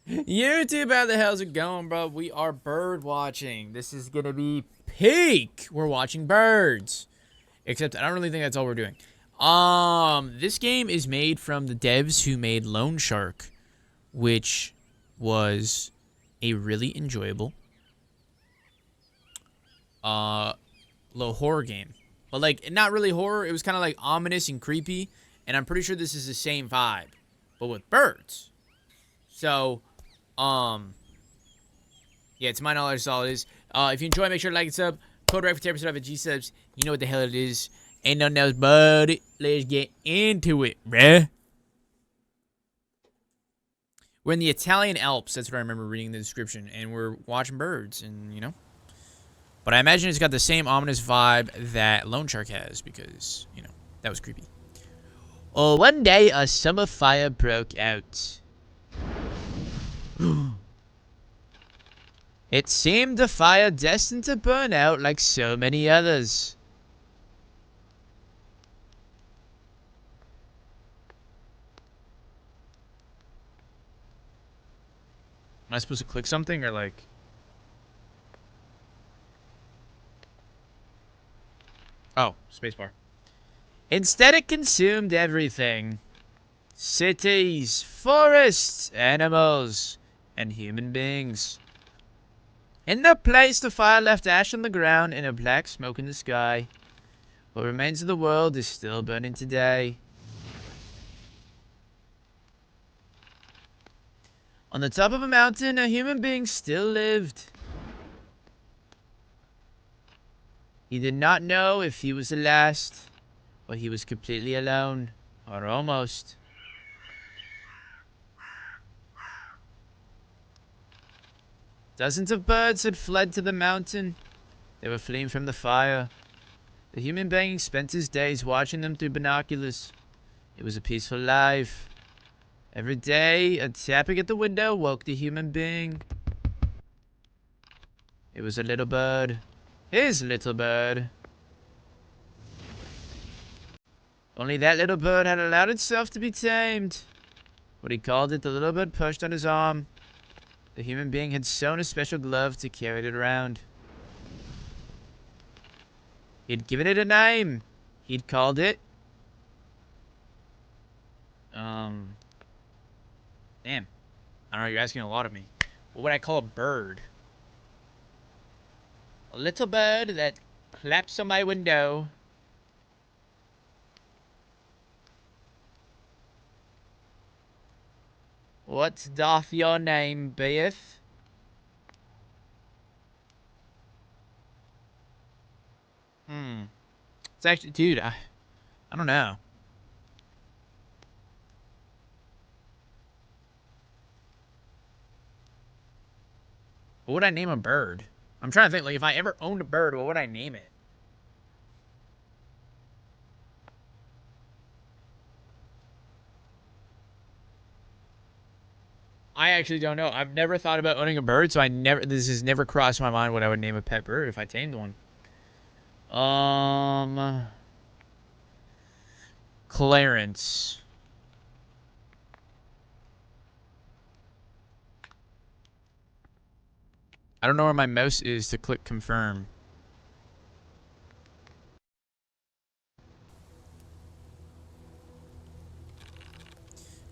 YouTube, how the hell's it going, bro? We are bird watching. This is gonna be peak. We're watching birds. Except I don't really think that's all we're doing. This game is made from the devs who made Lone Shark, which was a really enjoyable little horror game. But like not really horror, it was kind of like ominous and creepy, and I'm pretty sure this is the same vibe, but with birds. So, yeah, to my knowledge, that's all it is. If you enjoy, make sure to like and sub. Code right for 10% off at G-Subs. You know what the hell it is. Ain't nothing else but it. Let's get into it, bruh. We're in the Italian Alps. That's what I remember reading in the description. And we're watching birds, and, you know. But I imagine it's got the same ominous vibe that Lone Shark has because, you know, that was creepy. Oh, one day a summer fire broke out. It seemed a fire destined to burn out like so many others. Am I supposed to click something or like... Oh, spacebar. Instead it consumed everything. Cities, forests, animals, and human beings. In their place, the fire left ash on the ground and a black smoke in the sky. What remains of the world is still burning today. On the top of a mountain, a human being still lived. He did not know if he was the last, but he was completely alone, or almost. Dozens of birds had fled to the mountain. They were fleeing from the fire. The human being spent his days watching them through binoculars. It was a peaceful life. Every day, a tapping at the window woke the human being. It was a little bird. His little bird. Only that little bird had allowed itself to be tamed. What he called it, the little bird perched on his arm. The human being had sewn a special glove to carry it around. He'd given it a name. He'd called it... Damn. I don't know, you're asking a lot of me. What would I call a bird? A little bird that claps on my window. What doth your name beeth? It's actually, dude, I don't know. What would I name a bird? I'm trying to think, like, if I ever owned a bird, what would I name it? I actually don't know. I've never thought about owning a bird, so this has never crossed my mind what I would name a pet bird if I tamed one. Clarence. I don't know where my mouse is to click confirm.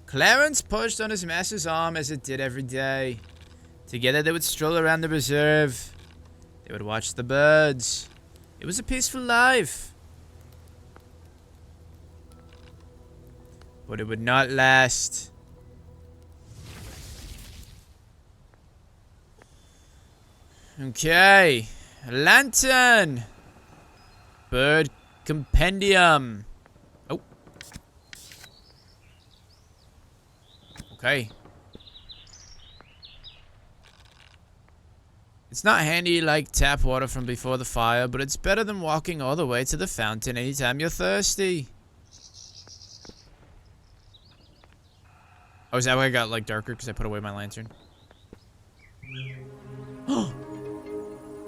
Clarence pushed on his master's arm as it did every day. Together they would stroll around the reserve. They would watch the birds. It was a peaceful life. But it would not last. Okay. A lantern. Bird compendium. Oh. Okay. It's not handy like tap water from before the fire, but it's better than walking all the way to the fountain anytime you're thirsty. Oh, is that why I got like darker because I put away my lantern?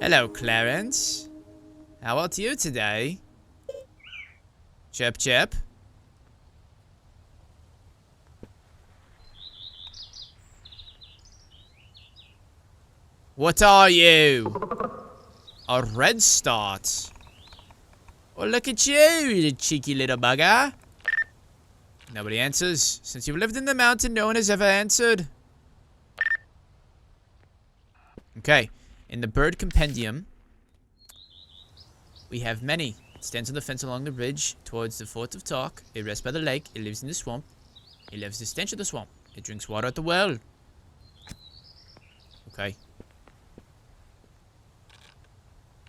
Hello, Clarence. How art you today? Chirp, chirp. What are you? A red start. Well, look at you, you cheeky little bugger. Nobody answers. Since you've lived in the mountain, no one has ever answered. Okay. In the bird compendium, we have many. It stands on the fence along the ridge towards the fort of Talk. It rests by the lake. It lives in the swamp. It loves the stench of the swamp. It drinks water at the well. Okay.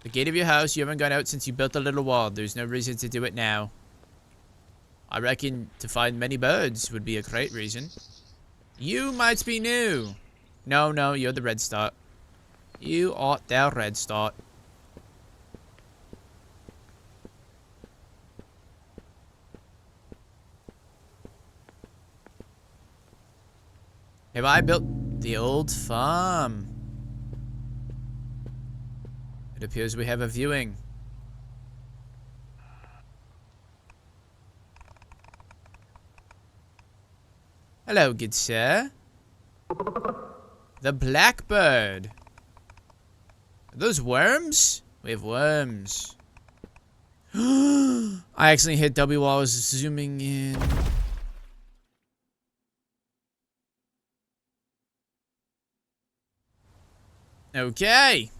The gate of your house, you haven't gone out since you built the little wall. There's no reason to do it now. I reckon to find many birds would be a great reason. You might be new. No, you're the red start. You are the red start. Have I built the old farm? It appears we have a viewing. Hello, good sir. The blackbird. Are those worms? We have worms. I accidentally hit W while I was zooming in. Okay.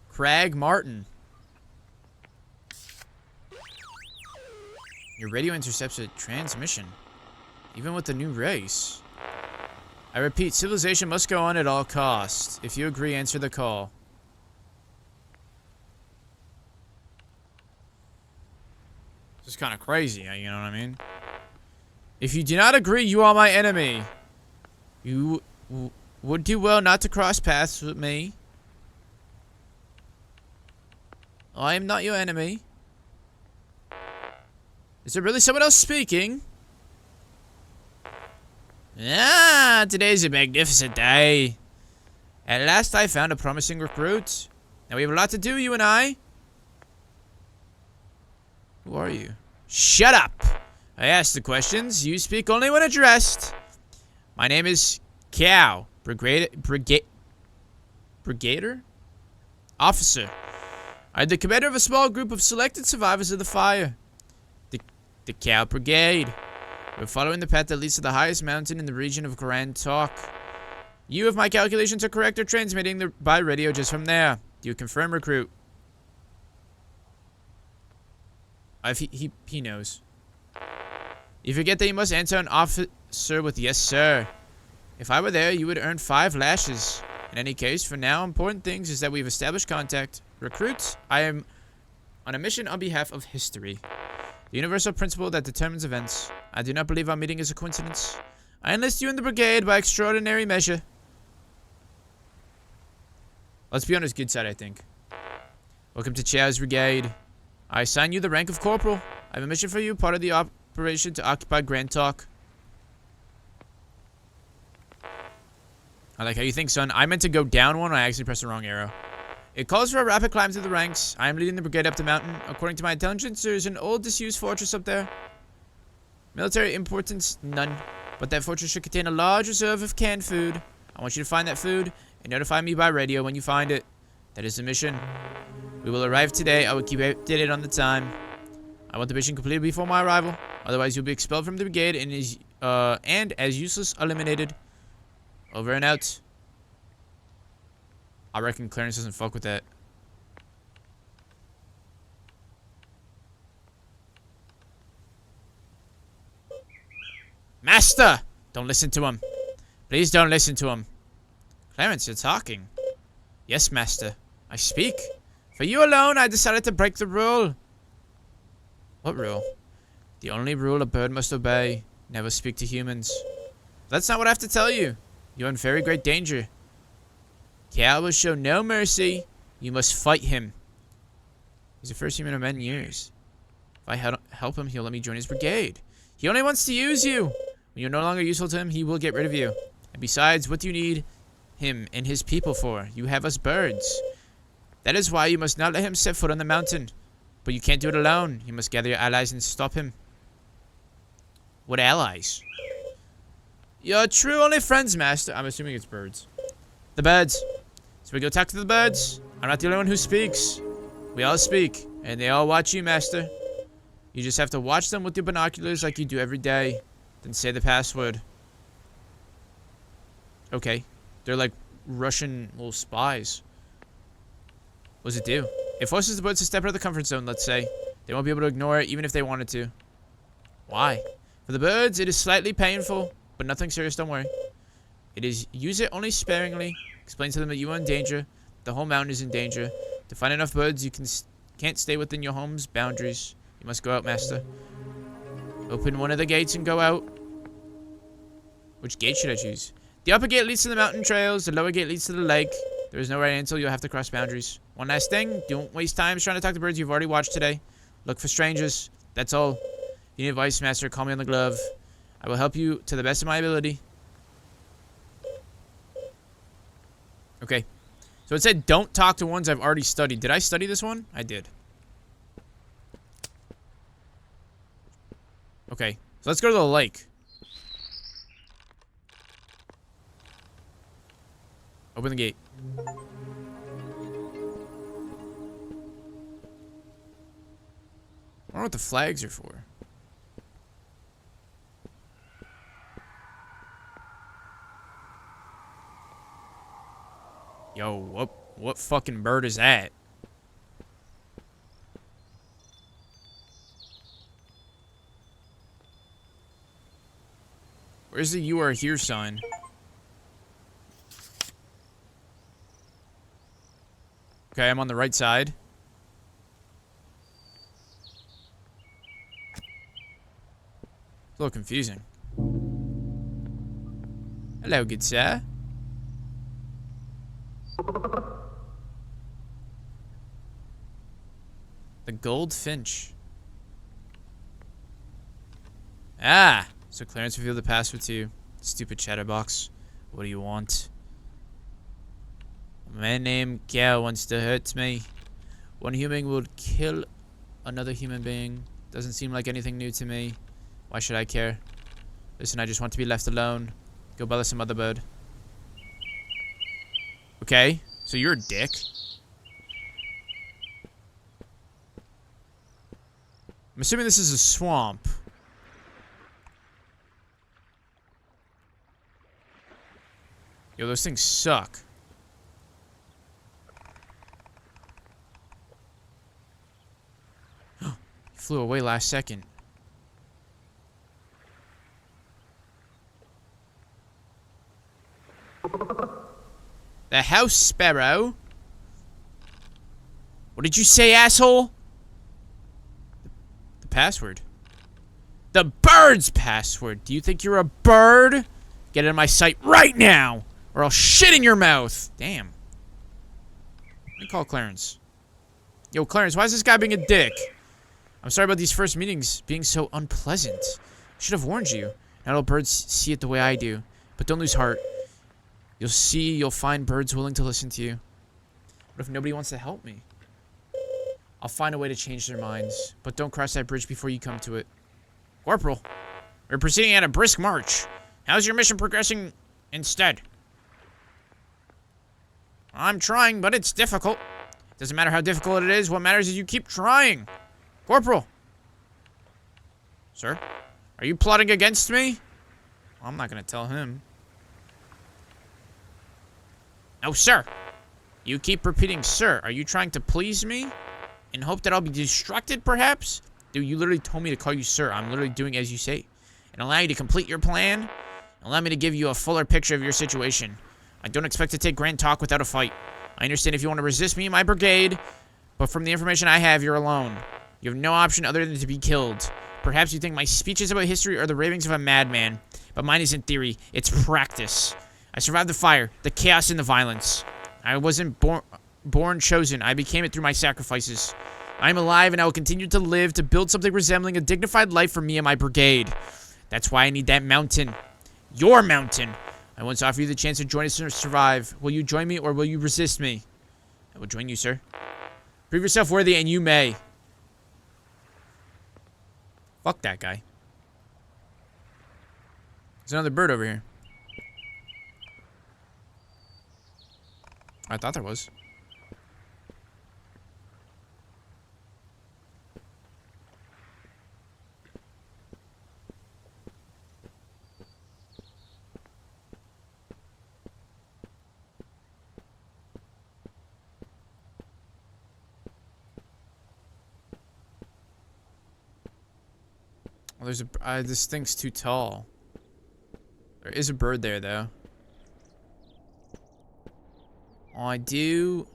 Craig Martin. Your radio intercepts a transmission, even with the new race. I repeat, civilization must go on at all costs. If you agree, answer the call. This is kind of crazy, you know what I mean? If you do not agree, you are my enemy. You would do well not to cross paths with me. I am not your enemy. Is there really someone else speaking? Ah, today's a magnificent day. At last I found a promising recruit. Now we have a lot to do, you and I. Who are you? Shut up! I ask the questions. You speak only when addressed. My name is Caio. Brigadier? Officer. I'm the commander of a small group of selected survivors of the fire. The Caio Brigade. We're following the path that leads to the highest mountain in the region of Grand Talk. You, if my calculations are correct, are transmitting by radio just from there. Do you confirm, recruit? He knows. You forget that you must answer an officer with yes, sir. If I were there, you would earn 5 lashes. In any case, for now, important things is that we've established contact. Recruits, I am on a mission on behalf of history. The universal principle that determines events. I do not believe our meeting is a coincidence. I enlist you in the brigade by extraordinary measure. Let's be on his good side, I think. Welcome to Caio's brigade. I assign you the rank of corporal. I have a mission for you, part of the operation to occupy Grand Talk. I like how you think, son. I meant to go down one, I actually pressed the wrong arrow. It calls for a rapid climb through the ranks. I am leading the brigade up the mountain. According to my intelligence, there's an old disused fortress up there. Military importance, none. But that fortress should contain a large reserve of canned food. I want you to find that food and notify me by radio when you find it. That is the mission. We will arrive today. I will keep updated on the time. I want the mission completed before my arrival. Otherwise, you'll be expelled from the brigade and as useless eliminated. Over and out. I reckon Clarence doesn't fuck with that. Master! Don't listen to him. Please don't listen to him. Clarence, you're talking. Yes, master. I speak. For you alone, I decided to break the rule. What rule? The only rule a bird must obey. Never speak to humans. That's not what I have to tell you. You're in very great danger. Caio will show no mercy. You must fight him. He's the first human in many years. If I help him, he'll let me join his brigade. He only wants to use you. When you're no longer useful to him, he will get rid of you. And besides, what do you need him and his people for? You have us birds. That is why you must not let him set foot on the mountain. But you can't do it alone. You must gather your allies and stop him. What allies? Your true only friends, master. I'm assuming it's birds. The birds. So we go talk to the birds. I'm not the only one who speaks. We all speak, and they all watch you, master. You just have to watch them with your binoculars like you do every day. Then say the password. Okay. They're like Russian little spies. What does it do? It forces the birds to step out of the comfort zone, let's say. They won't be able to ignore it, even if they wanted to. Why? For the birds, it is slightly painful, but nothing serious, don't worry. It is use it only sparingly. Explain to them that you are in danger. The whole mountain is in danger. To find enough birds, you can't stay within your home's boundaries. You must go out, master. Open one of the gates and go out. Which gate should I choose? The upper gate leads to the mountain trails. The lower gate leads to the lake. There is no right answer. You'll have to cross boundaries. One last thing. Don't waste time trying to talk to birds you've already watched today. Look for strangers. That's all. If you need advice, master, call me on the glove. I will help you to the best of my ability. Okay. So it said don't talk to ones I've already studied. Did I study this one? I did. Okay. So let's go to the lake. Open the gate. I don't know what the flags are for. Yo, what fucking bird is that? Where's the you are here sign? Okay, I'm on the right side. It's a little confusing. Hello, good sir. The goldfinch. Ah! So Clarence revealed the password to you. Stupid chatterbox. What do you want? A man named Caio wants to hurt me. One human will kill another human being. Doesn't seem like anything new to me. Why should I care? Listen, I just want to be left alone. Go bother some other bird. Okay, so you're a dick. I'm assuming this is a swamp. Yo, those things suck. He flew away last second. The house sparrow? What did you say, asshole? The password. The bird's password. Do you think you're a bird? Get out of my sight right now, or I'll shit in your mouth. Damn. Let me call Clarence. Yo, Clarence, why is this guy being a dick? I'm sorry about these first meetings being so unpleasant. I should have warned you. Not all birds see it the way I do. But don't lose heart. You'll find birds willing to listen to you. What if nobody wants to help me? I'll find a way to change their minds. But don't cross that bridge before you come to it. Corporal, we're proceeding at a brisk march. How's your mission progressing instead? I'm trying, but it's difficult. Doesn't matter how difficult it is. What matters is you keep trying. Corporal. Sir? Are you plotting against me? I'm not gonna tell him. No, sir. You keep repeating, sir. Are you trying to please me? In hope that I'll be distracted, perhaps? Dude, you literally told me to call you sir. I'm literally doing as you say. And allow you to complete your plan. Allow me to give you a fuller picture of your situation. I don't expect to take grand talk without a fight. I understand if you want to resist me and my brigade, but from the information I have, you're alone. You have no option other than to be killed. Perhaps you think my speeches about history are the ravings of a madman, but mine isn't theory, it's practice. I survived the fire, the chaos, and the violence. I wasn't born chosen. I became it through my sacrifices. I am alive, and I will continue to live to build something resembling a dignified life for me and my brigade. That's why I need that mountain. Your mountain. I once offered you the chance to join us and survive. Will you join me, or will you resist me? I will join you, sir. Prove yourself worthy, and you may. Fuck that guy. There's another bird over here. I thought there was. Well, there's a. This thing's too tall. There is a bird there, though. I do.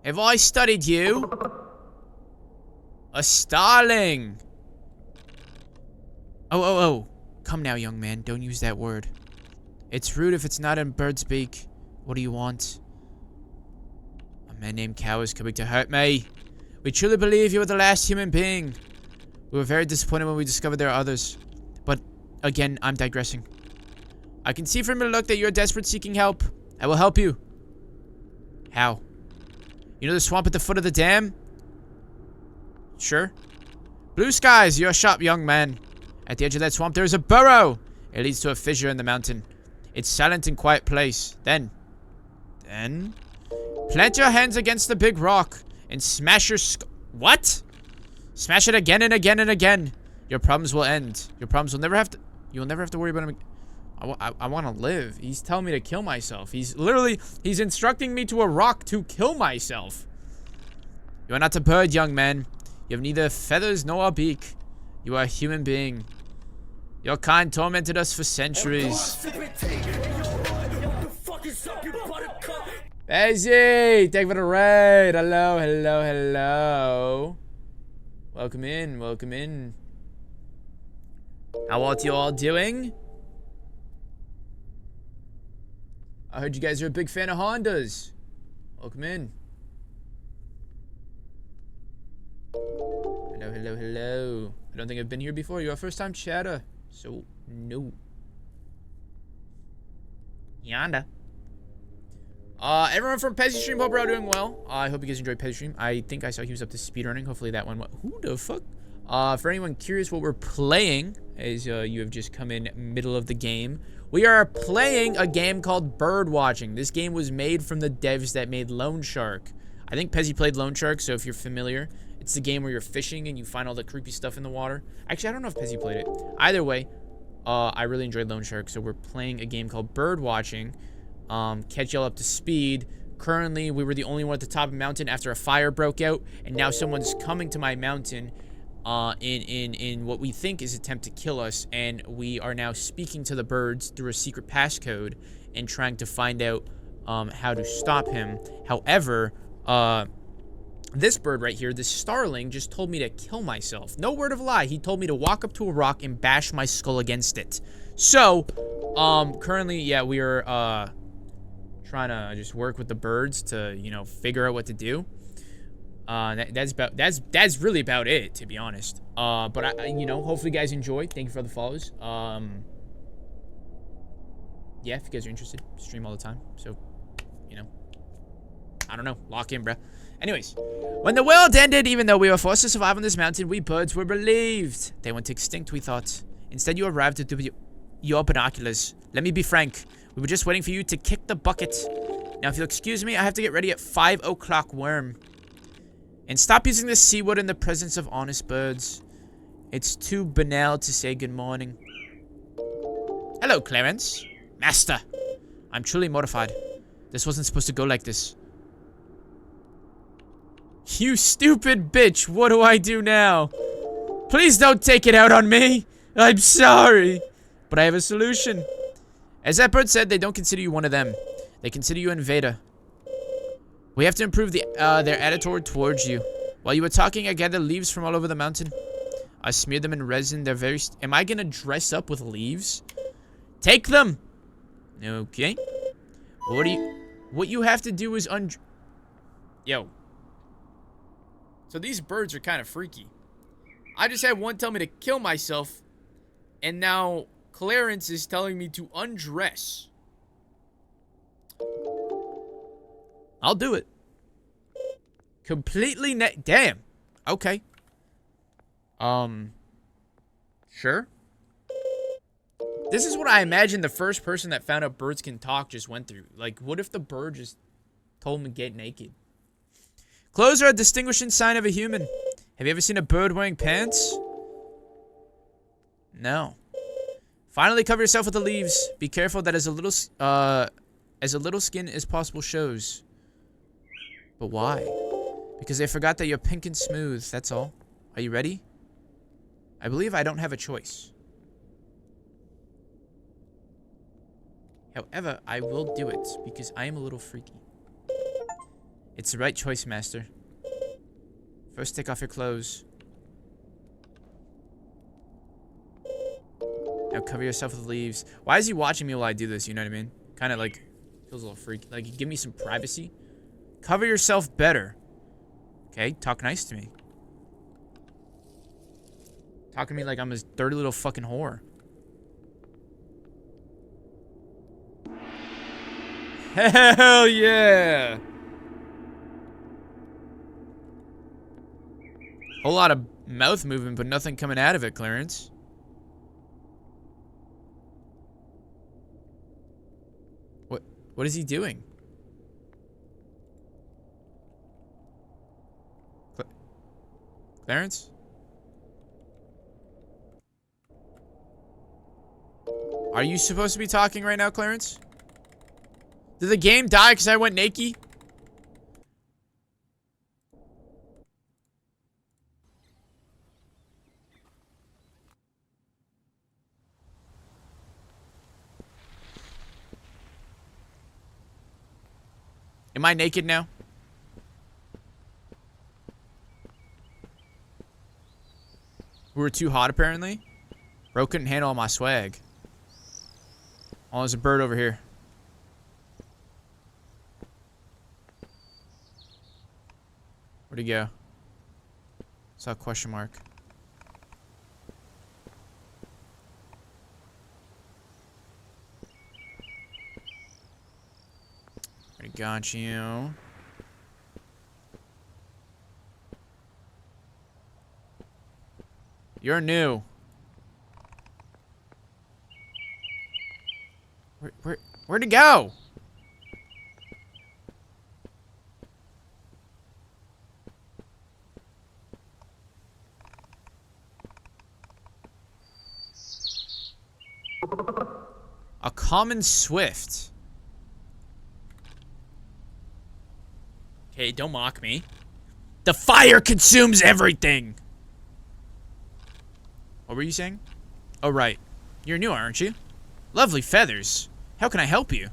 Have I studied you? A starling. Oh. Come now, young man. Don't use that word. It's rude if it's not in bird's beak. What do you want? A man named Caio is coming to hurt me. We truly believe you are the last human being. We were very disappointed when we discovered there are others. But, again, I'm digressing. I can see from your look that you're desperate seeking help. I will help you. How? You know the swamp at the foot of the dam? Sure. Blue skies, you're a sharp young man. At the edge of that swamp, there is a burrow. It leads to a fissure in the mountain. It's silent and quiet place. Then, plant your hands against the big rock and smash your what? Smash it again and again and again. Your problems will end. Your problems will never have to. You'll never have to worry about them. I want to live. He's telling me to kill myself. He's instructing me to a rock to kill myself. You are not a bird, young man. You have neither feathers nor a beak. You are a human being. Your kind tormented us for centuries. Bezzy, thank you for the raid. Hello. Welcome in. How are you all doing? I heard you guys are a big fan of Hondas. Welcome in. Hello. I don't think I've been here before. You're a first time chatter. So, no. Yonder. Everyone from Pezzy Stream, hope you're all doing well. I hope you guys enjoyed Pezzy Stream. I think I saw he was up to speedrunning. Hopefully that one went. Who the fuck? For anyone curious what we're playing, as you have just come in middle of the game, we are playing a game called Bird Watching. This game was made from the devs that made Lone Shark. I think Pezzy played Lone Shark, so if you're familiar, it's the game where you're fishing and you find all the creepy stuff in the water. Actually, I don't know if Pezzy played it. Either way, I really enjoyed Lone Shark, so we're playing a game called Bird Watching. Catch y'all up to speed. Currently, we were the only one at the top of the mountain after a fire broke out, and now someone's coming to my mountain in what we think is an attempt to kill us, and we are now speaking to the birds through a secret passcode and trying to find out how to stop him. However, this bird right here, this starling, just told me to kill myself. No word of a lie. He told me to walk up to a rock and bash my skull against it. So, currently, yeah, we are trying to just work with the birds to, you know, figure out what to do. That's really about it, to be honest. But you know, hopefully you guys enjoy. Thank you for the follows. Yeah, if you guys are interested, stream all the time. So, you know, I don't know, lock in, bruh. Anyways, when the world ended, even though we were forced to survive on this mountain, we birds were relieved. They went extinct, we thought. Instead, you arrived with your binoculars. Let me be frank. We were just waiting for you to kick the bucket. Now, if you'll excuse me, I have to get ready at 5 o'clock worm. And stop using the C word in the presence of honest birds. It's too banal to say good morning. Hello, Clarence. Master. I'm truly mortified. This wasn't supposed to go like this. You stupid bitch, what do I do now? Please don't take it out on me. I'm sorry. But I have a solution. As that bird said, they don't consider you one of them. They consider you an invader. We have to improve their attitude towards you. While you were talking, I gathered leaves from all over the mountain. I smeared them in resin. They're very... Am I gonna dress up with leaves? Take them! Okay. What you have to do is Yo. So these birds are kind of freaky. I just had one tell me to kill myself, and now Clarence is telling me to undress. I'll do it. Completely damn. Okay. Sure. This is what I imagine the first person that found out birds can talk just went through. Like, what if the bird just told him to get naked? Clothes are a distinguishing sign of a human. Have you ever seen a bird wearing pants? No. Finally, cover yourself with the leaves. Be careful that as a little skin as possible shows. But why? Because they forgot that you're pink and smooth, that's all. Are you ready? I believe I don't have a choice. However, I will do it, because I am a little freaky. It's the right choice, Master. First, take off your clothes. Now cover yourself with leaves. Why is he watching me while I do this, you know what I mean? Kind of like, feels a little freaky. Like, give me some privacy. Cover yourself better. Okay, talk nice to me. Talk to me like I'm his dirty little fucking whore. Hell yeah! Whole lot of mouth movement, but nothing coming out of it, Clarence. What is he doing? Clarence? Are you supposed to be talking right now, Clarence? Did the game die because I went naked? Am I naked now? We were too hot, apparently. Bro couldn't handle all my swag. Oh, there's a bird over here. Where'd he go? Saw a question mark. Already got you. You're new. Where'd it go? A common swift. Okay, don't mock me. The fire consumes everything. What were you saying? Oh, right. You're new, aren't you? Lovely feathers. How can I help you?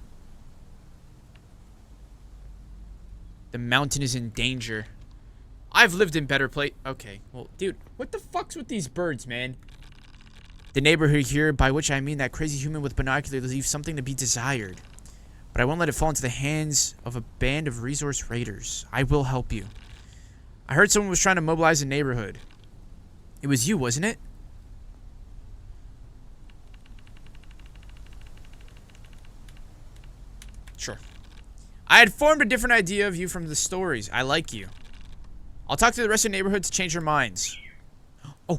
The mountain is in danger. I've lived in better place. Okay, well, dude, what the fuck's with these birds, man? The neighborhood here, by which I mean that crazy human with binoculars, leaves something to be desired. But I won't let it fall into the hands of a band of resource raiders. I will help you. I heard someone was trying to mobilize the neighborhood. It was you, wasn't it? Sure. I had formed a different idea of you from the stories. I like you. I'll talk to the rest of the neighborhood to change their minds. Oh.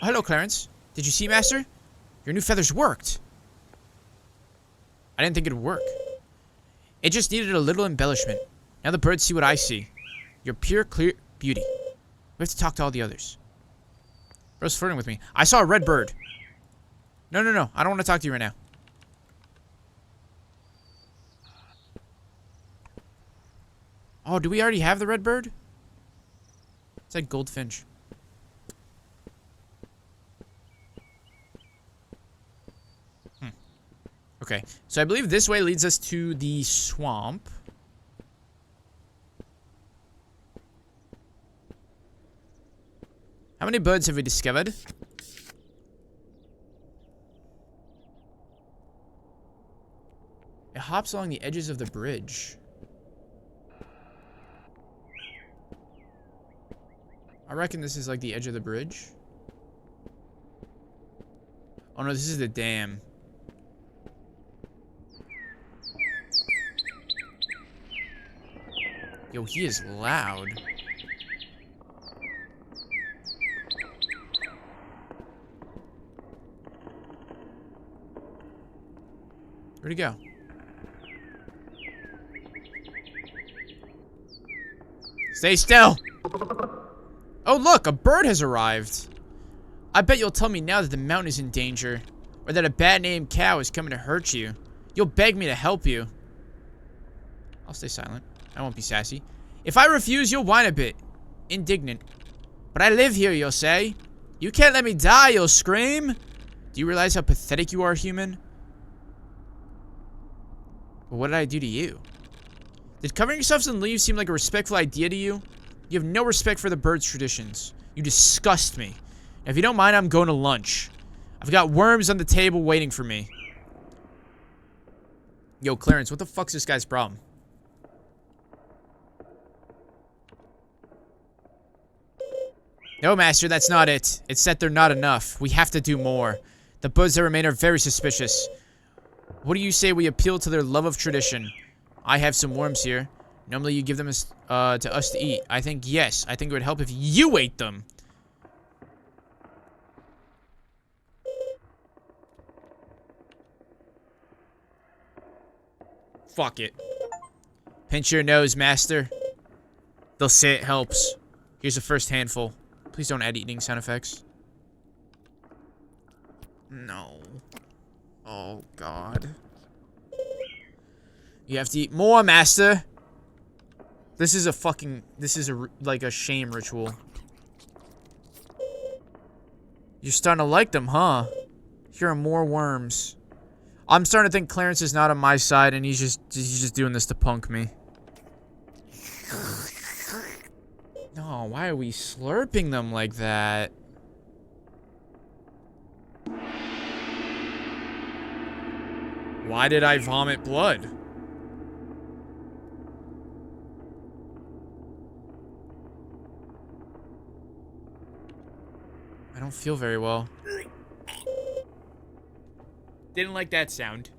Hello, Clarence. Did you see, Master? Your new feathers worked. I didn't think it would work. It just needed a little embellishment. Now the birds see what I see. Your pure, clear beauty. We have to talk to all the others. Bro's flirting with me. I saw a red bird. No. I don't want to talk to you right now. Oh, do we already have the red bird? It's like goldfinch. Okay, so I believe this way leads us to the swamp. How many birds have we discovered? It hops along the edges of the bridge. I reckon this is like the edge of the bridge. Oh no, this is the dam. Yo, he is loud. Where'd he go? Stay still! Oh look, a bird has arrived. I bet you'll tell me now that the mountain is in danger. Or that a bad named cow is coming to hurt you. You'll beg me to help you. I'll stay silent. I won't be sassy. If I refuse, you'll whine a bit. Indignant. But I live here, you'll say. You can't let me die, you'll scream. Do you realize how pathetic you are, human? Well, what did I do to you? Did covering yourselves in leaves seem like a respectful idea to you? You have no respect for the bird's traditions. You disgust me. Now, if you don't mind, I'm going to lunch. I've got worms on the table waiting for me. Yo, Clarence, what the fuck's this guy's problem? No, Master, that's not it. It's that they're not enough. We have to do more. The birds that remain are very suspicious. What do you say we appeal to their love of tradition? I have some worms here. Normally you give them to us to eat. I think yes. I think it would help if you ate them. Fuck it. Pinch your nose, Master. They'll say it helps. Here's the first handful. Please don't add eating sound effects. No. Oh, God. You have to eat more, Master. This is a fucking... This is like a shame ritual. You're starting to like them, huh? Here are more worms. I'm starting to think Clarence is not on my side, and he's just doing this to punk me. No, why are we slurping them like that? Why did I vomit blood? I don't feel very well. Didn't like that sound.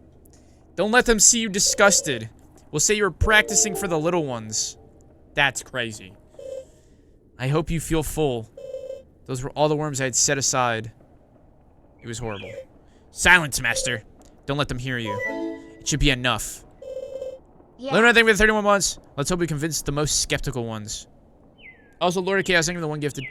Don't let them see you disgusted. We'll say you were practicing for the little ones. That's crazy. I hope you feel full. Those were all the worms I had set aside. It was horrible. Silence, Master. Don't let them hear you. It should be enough. Yeah. Learn anything for the 31 months. Let's hope we convince the most skeptical ones. Also, Lord of Chaos, thank you for the one gifted.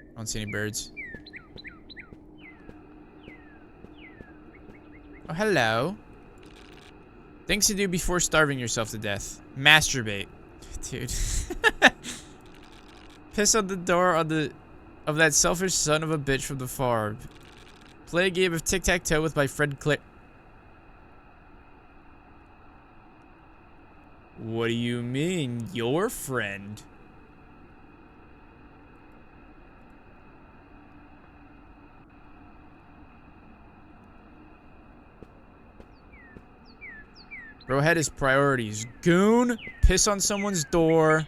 I don't see any birds. Oh, hello. Things to do before starving yourself to death. Masturbate. Dude. Piss on the door of that selfish son of a bitch from the farm. Play a game of tic-tac-toe with my friend Click. What do you mean, your friend? Bro had his priorities. Goon, piss on someone's door.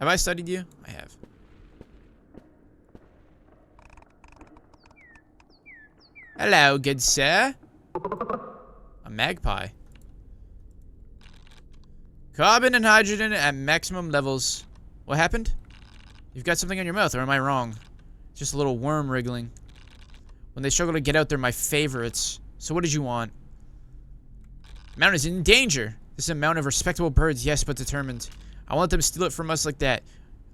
Have I studied you? I have. Hello, good sir. A magpie. Carbon and hydrogen at maximum levels. What happened? You've got something on your mouth, or am I wrong? Just a little worm wriggling. When they struggle to get out, they're my favorites. So what did you want? The mountain is in danger. This is a mountain of respectable birds, yes, but determined. I won't let them steal it from us like that.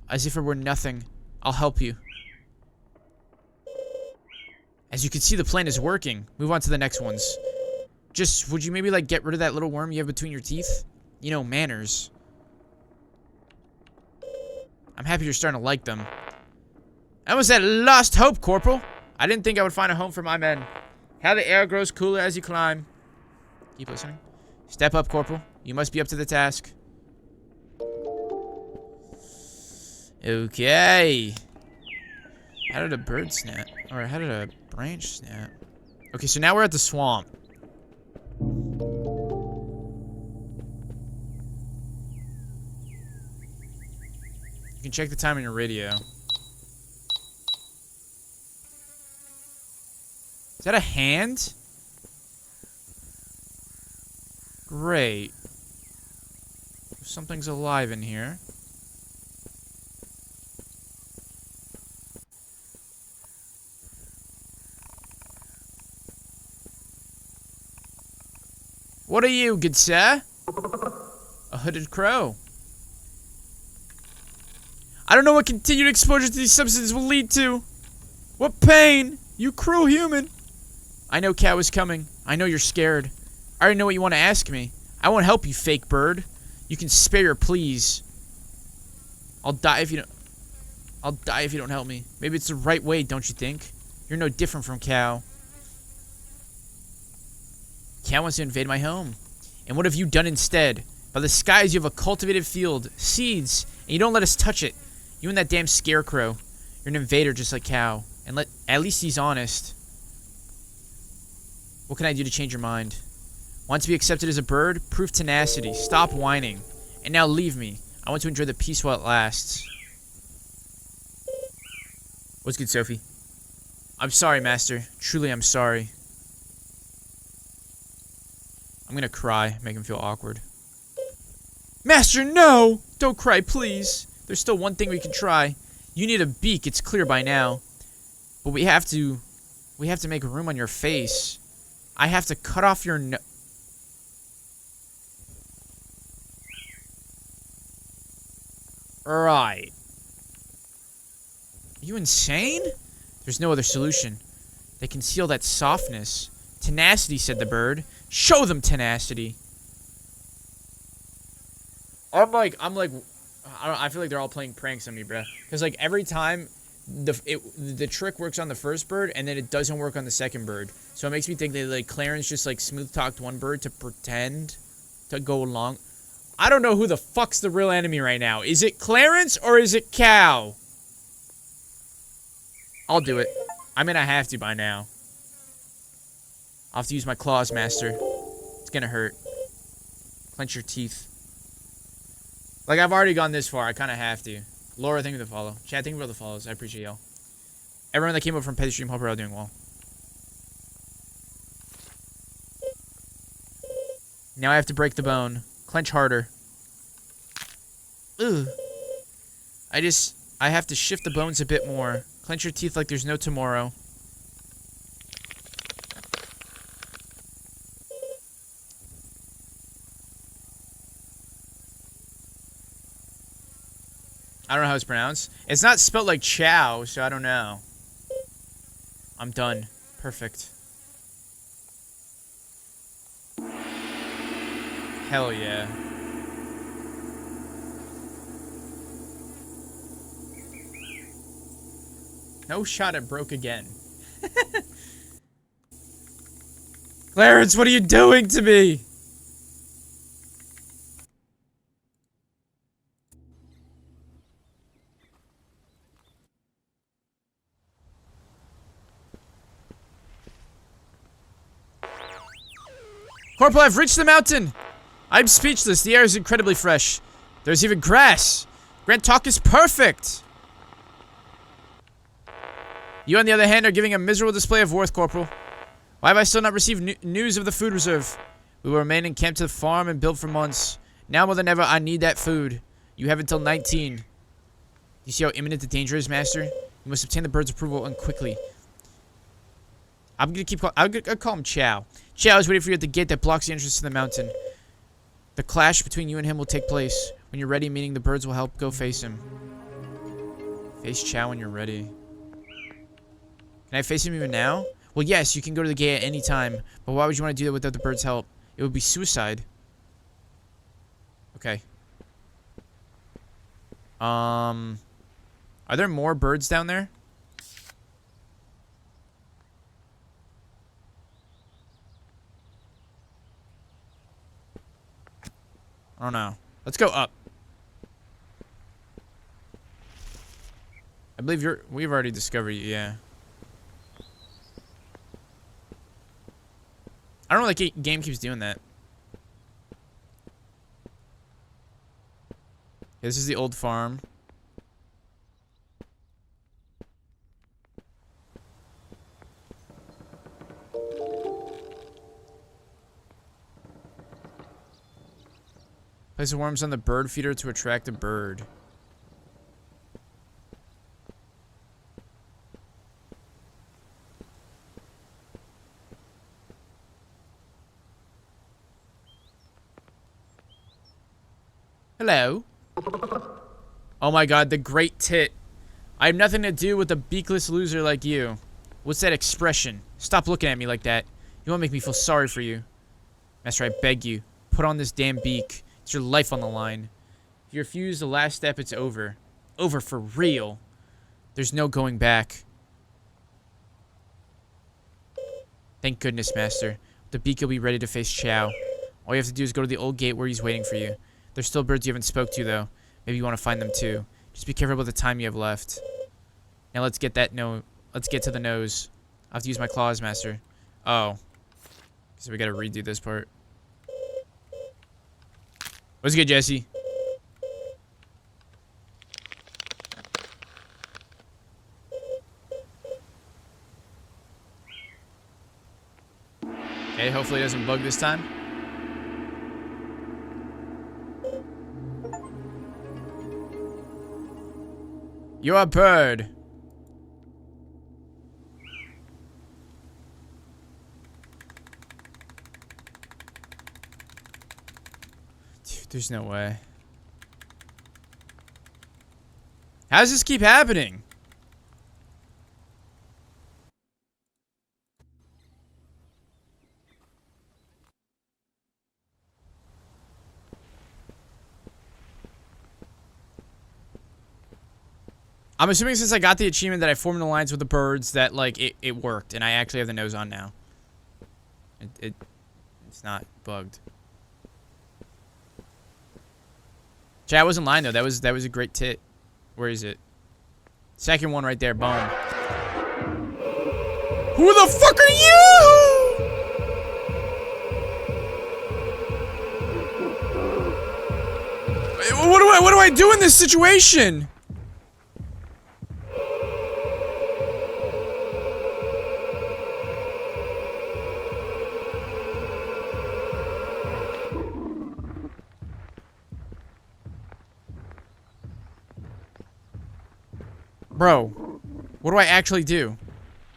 As if it were nothing. I'll help you. As you can see, the plan is working. Move on to the next ones. Just, would you maybe, like, get rid of that little worm you have between your teeth? You know, manners. I'm happy you're starting to like them. That was that lost hope, Corporal. I didn't think I would find a home for my men. How the air grows cooler as you climb. Keep listening. Step up, Corporal. You must be up to the task. Okay. How did a bird snap? Or how did a branch snap? Okay, so now we're at the swamp. You can check the time on your radio. that a hand? Great. Something's alive in here. What are you, good sir? A hooded crow. I don't know what continued exposure to these substances will lead to. What pain! You cruel human! I know Cat was coming. I know you're scared. I already know what you want to ask me. I won't help you, fake bird. You can spare your pleas. I'll die if you don't help me. Maybe it's the right way, don't you think? You're no different from Cow. Cat wants to invade my home. And what have you done instead? By the skies, you have a cultivated field, seeds, and you don't let us touch it. You and that damn scarecrow. You're an invader just like Cow. And at least he's honest. What can I do to change your mind? Want to be accepted as a bird? Prove tenacity. Stop whining. And now leave me. I want to enjoy the peace while it lasts. What's good, Sophie? I'm sorry, Master. Truly, I'm sorry. I'm gonna cry, make him feel awkward. Master, no! Don't cry, please. There's still one thing we can try. You need a beak, it's clear by now. But we have to make room on your face. I have to cut off your no— Right. Are you insane? There's no other solution. They conceal that softness. Tenacity, said the bird. Show them tenacity. I feel like they're all playing pranks on me, bruh. Because, like, every time the trick works on the first bird, and then it doesn't work on the second bird. So it makes me think that, like, Clarence just, like, smooth-talked one bird to pretend to go along. I don't know who the fuck's the real enemy right now. Is it Clarence or is it Cow? I'll do it. I mean, I have to by now. I'll have to use my claws, Master. It's gonna hurt. Clench your teeth. Like, I've already gone this far. I kind of have to. Laura, thank you for the follow. Chad, thank you for the follows. I appreciate y'all. Everyone that came up from Petty Stream, hope we're all doing well. Now I have to break the bone. Clench harder. Ugh. I have to shift the bones a bit more. Clench your teeth like there's no tomorrow. I don't know how it's pronounced. It's not spelled like chow, so I don't know. I'm done. Perfect. Hell yeah. No shot it broke again. Clarence, what are you doing to me? Corporal, I've reached the mountain! I'm speechless. The air is incredibly fresh. There's even grass. Grant talk is perfect! You, on the other hand, are giving a miserable display of worth, Corporal. Why have I still not received news of the food reserve? We will remain encamped to the farm and build for months. Now more than ever, I need that food. You have until 19. Do you see how imminent the danger is, Master? You must obtain the bird's approval and quickly. I'm gonna call him Chow. Chow is waiting for you at the gate that blocks the entrance to the mountain. The clash between you and him will take place. When you're ready, meaning the birds will help go face him. Face Chow when you're ready. Can I face him even now? Well, yes, you can go to the gate at any time. But why would you want to do that without the bird's help? It would be suicide. Okay. Are there more birds down there? I don't know. Let's go up. I believe we've already discovered you, yeah. I don't know why the game keeps doing that. This is the old farm. Place the worms on the bird feeder to attract a bird. Hello. Oh my god, the great tit. I have nothing to do with a beakless loser like you. What's that expression? Stop looking at me like that. You won't make me feel sorry for you. Master, I beg you. Put on this damn beak. It's your life on the line. If you refuse the last step, it's over. Over for real. There's no going back. Thank goodness, Master. With the beak, you'll be ready to face Chow. All you have to do is go to the old gate where he's waiting for you. There's still birds you haven't spoke to, though. Maybe you want to find them, too. Just be careful about the time you have left. Now let's get that Let's get to the nose. I have to use my claws, Master. Oh. So we gotta redo this part. What's good, Jesse? Okay, hopefully it doesn't bug this time. You're a bird. Dude, there's no way. How does this keep happening? I'm assuming since I got the achievement that I formed an alliance with the birds that, like, it worked. And I actually have the nose on now. It's not bugged. Chat wasn't lying, though. That was a great tit. Where is it? Second one right there. Boom. Who the fuck are you? What do I do in this situation? Bro, what do I actually do?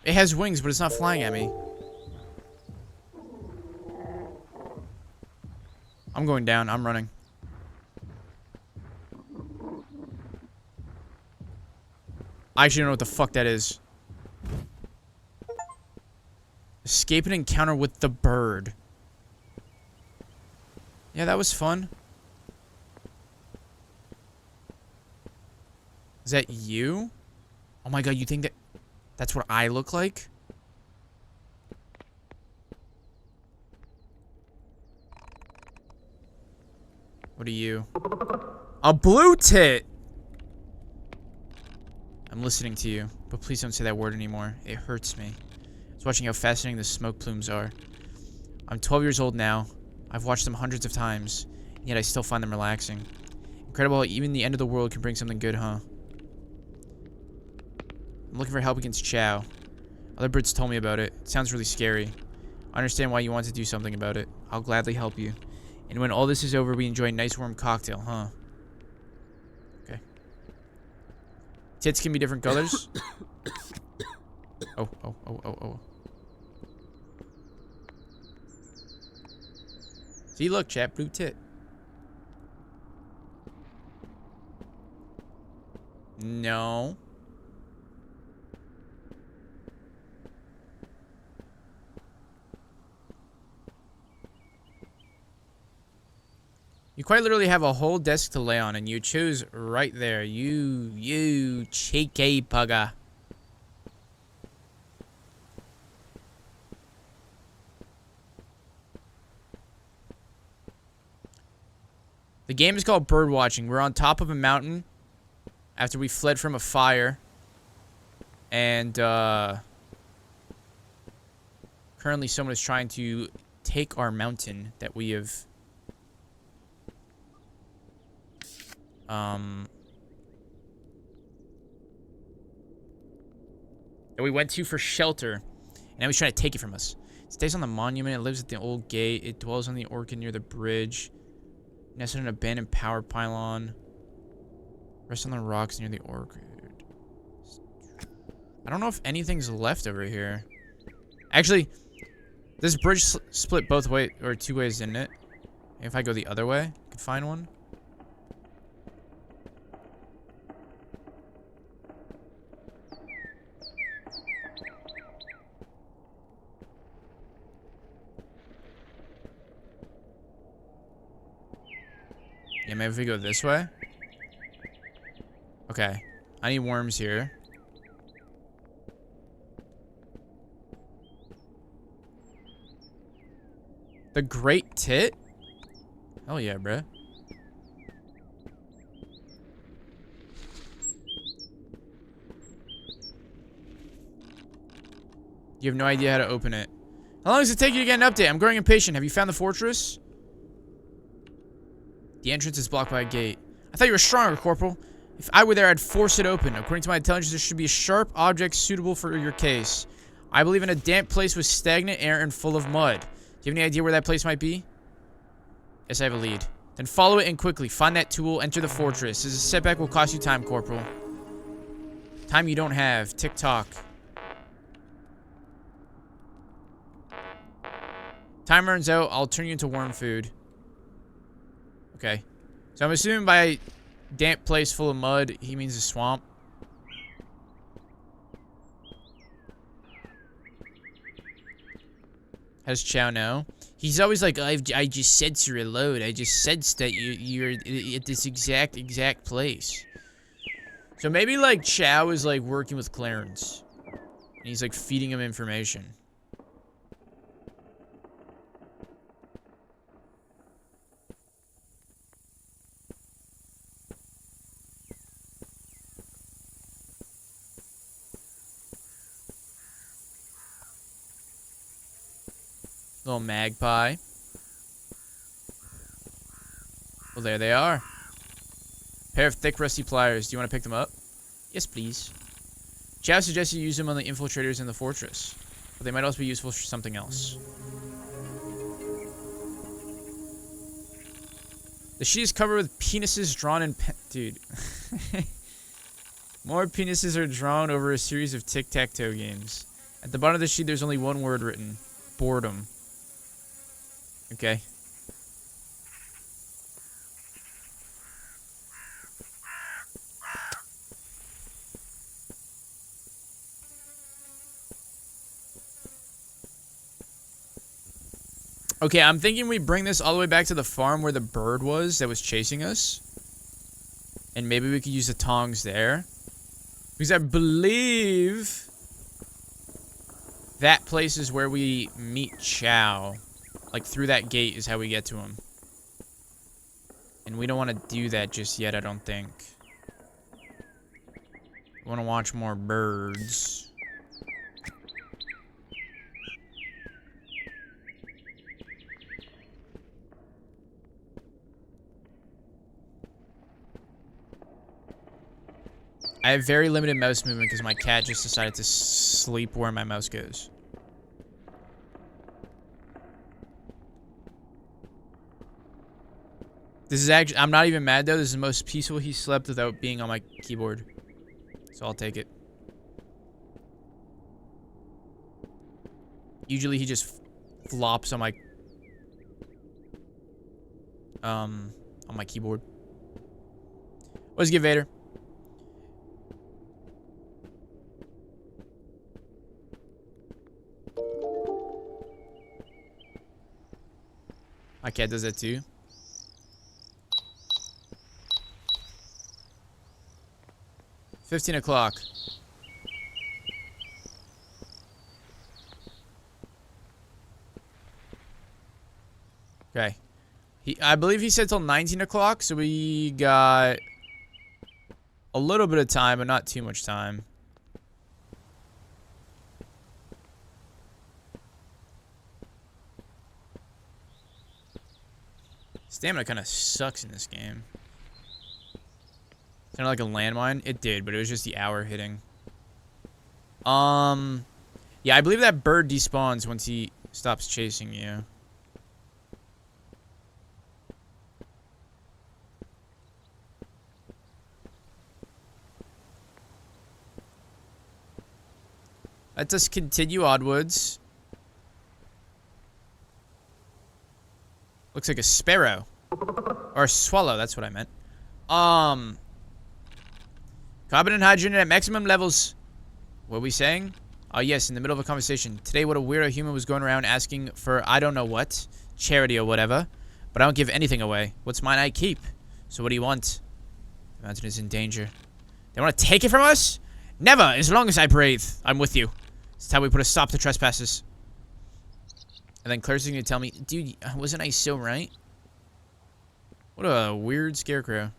It has wings, but it's not flying at me. I'm going down. I'm running. I actually don't know what the fuck that is. Escape an encounter with the bird. Yeah, that was fun. Is that you? Oh my god, you think that's what I look like? What are you? A blue tit! I'm listening to you, but please don't say that word anymore. It hurts me. I was watching how fascinating the smoke plumes are. I'm 12 years old now. I've watched them hundreds of times, and yet I still find them relaxing. Incredible how even the end of the world can bring something good, huh? I'm looking for help against Chow. Other birds told me about it. It sounds really scary. I understand why you want to do something about it. I'll gladly help you. And when all this is over, we enjoy a nice warm cocktail, huh? Okay. Tits can be different colors. Oh. See, look, chat, blue tit. No. You quite literally have a whole desk to lay on, and you choose right there. You cheeky pugger. The game is called Bird Watching. We're on top of a mountain after we fled from a fire. And, currently someone is trying to take our mountain that we have... that we went to for shelter, and now he's trying to take it from us. It stays on the monument. It lives at the old gate. It dwells on the orchid near the bridge. Nested in an abandoned power pylon. Rest on the rocks near the orchard. I don't know if anything's left over here. Actually, this bridge split both ways, or two ways, didn't it? If I go the other way, I could find one. Yeah, maybe if we go this way. Okay. I need worms here. The Great Tit? Hell yeah, bruh. You have no idea how to open it. How long does it take you to get an update? I'm growing impatient. Have you found the fortress? The entrance is blocked by a gate. I thought you were stronger, Corporal. If I were there, I'd force it open. According to my intelligence, there should be a sharp object suitable for your case. I believe in a damp place with stagnant air and full of mud. Do you have any idea where that place might be? Yes, I have a lead. Then follow it in quickly. Find that tool, enter the fortress. This setback will cost you time, Corporal. Time you don't have. Tick-tock. Time runs out. I'll turn you into worm food. Okay. So I'm assuming by damp place full of mud, he means a swamp. How does Chow know? He's always like, I just sense your load. I just sense that you're at this exact place. So maybe like Chow is like working with Clarence. And he's like feeding him information. Little magpie. Well, there they are. Pair of thick, rusty pliers. Do you want to pick them up? Yes, please. Chow suggests you use them on the infiltrators in the fortress, but they might also be useful for something else. The sheet is covered with penises drawn in dude. More penises are drawn over a series of tic-tac-toe games. At the bottom of the sheet, there's only one word written. Boredom. Okay. Okay, I'm thinking we bring this all the way back to the farm where the bird was that was chasing us. And maybe we could use the tongs there. Because I believe that place is where we meet Chow. Like, through that gate is how we get to him. And we don't want to do that just yet, I don't think. We want to watch more birds. I have very limited mouse movement because my cat just decided to sleep where my mouse goes. This is actually, I'm not even mad though. This is the most peaceful he slept without being on my keyboard. So I'll take it. Usually he just flops on my keyboard. What's good, Vader? My cat does that too. $15 Okay. I believe he said till 19 o'clock, so we got a little bit of time, but not too much time. Stamina kind of sucks in this game. Kind of like a landmine. It did, but it was just the hour hitting. Yeah, I believe that bird despawns once he stops chasing you. Let us continue onwards. Looks like a sparrow. Or a swallow, that's what I meant. Carbon and hydrogen at maximum levels. What are we saying? Oh, yes, in the middle of a conversation. Today, what a weirdo human was going around asking for I don't know what, charity or whatever. But I don't give anything away. What's mine I keep. So what do you want? The mountain is in danger. They want to take it from us? Never, as long as I breathe. I'm with you. It's how we put a stop to trespassers. And then Claire's gonna tell me, dude, wasn't I so right? What a weird scarecrow.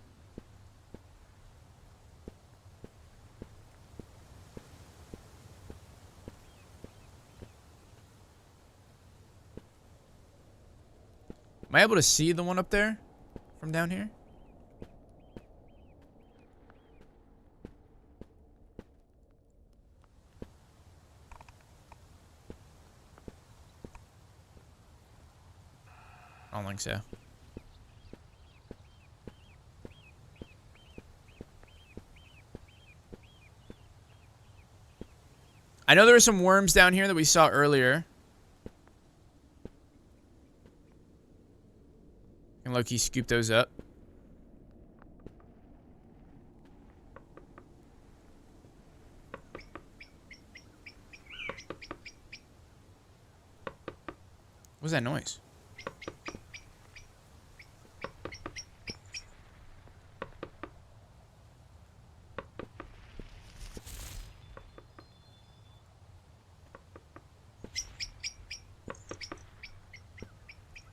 Am I able to see the one up there from down here? I don't think so. I know there were some worms down here that we saw earlier. And Loki scooped those up. What was that noise?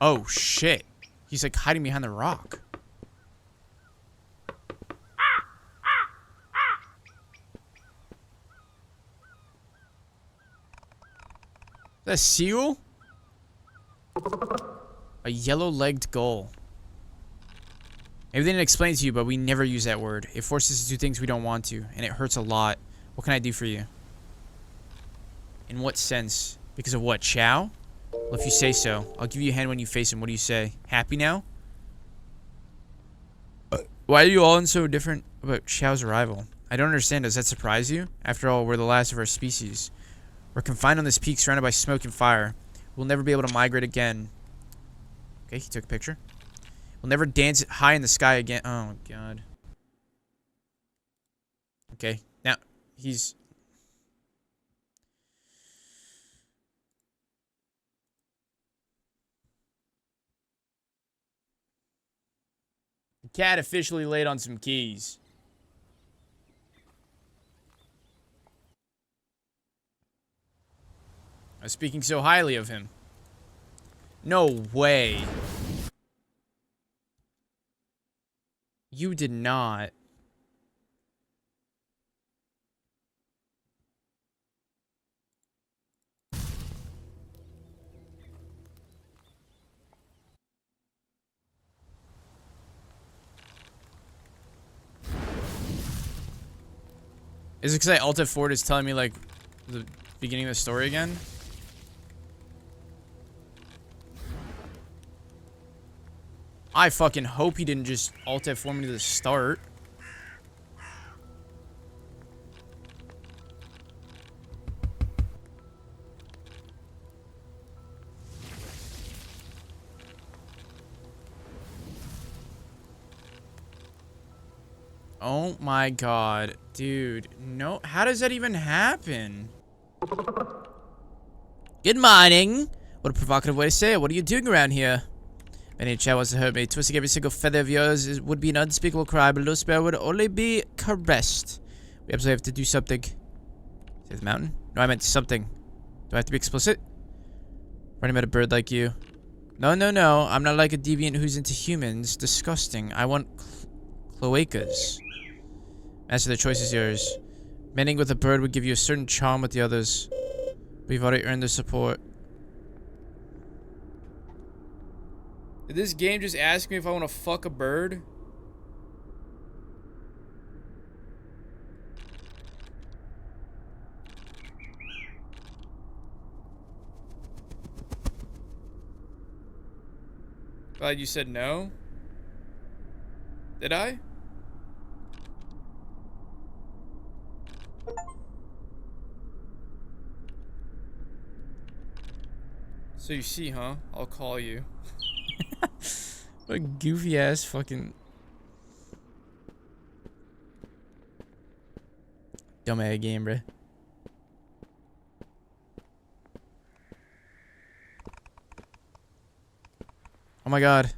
Oh, shit. He's like hiding behind the rock. Is that a seal? A yellow-legged gull. Maybe they didn't explain it to you, but we never use that word. It forces us to do things we don't want to, and it hurts a lot. What can I do for you? In what sense? Because of what, chow? Well, if you say so. I'll give you a hand when you face him. What do you say? Happy now? Why are you all so different about Chow's arrival? I don't understand. Does that surprise you? After all, we're the last of our species. We're confined on this peak surrounded by smoke and fire. We'll never be able to migrate again. Okay, he took a picture. We'll never dance high in the sky again. Oh, God. Okay, now, he's... The cat officially laid on some keys. I was speaking so highly of him. No way. You did not. Is it because I Alt F4 is telling me, like, the beginning of the story again? I fucking hope he didn't just Alt F4 me to the start. Oh my god. Dude, no. How does that even happen? Good morning. What a provocative way to say it. What are you doing around here? Many Chow wants to hurt me. Twisting every single feather of yours would be an unspeakable crime, but no sparrow would only be caressed. We absolutely have to do something. Say the mountain? No, I meant something. Do I have to be explicit? Running about a bird like you. No, no, no. I'm not like a deviant who's into humans. Disgusting. I want cloacas. As to the choice is yours. Mending with a bird would give you a certain charm with the others. But you've already earned their support. Did this game just ask me if I want to fuck a bird? Glad you said no. Did I? So you see, huh? I'll call you. What a goofy ass fucking dumb ass game, bruh. Oh my god.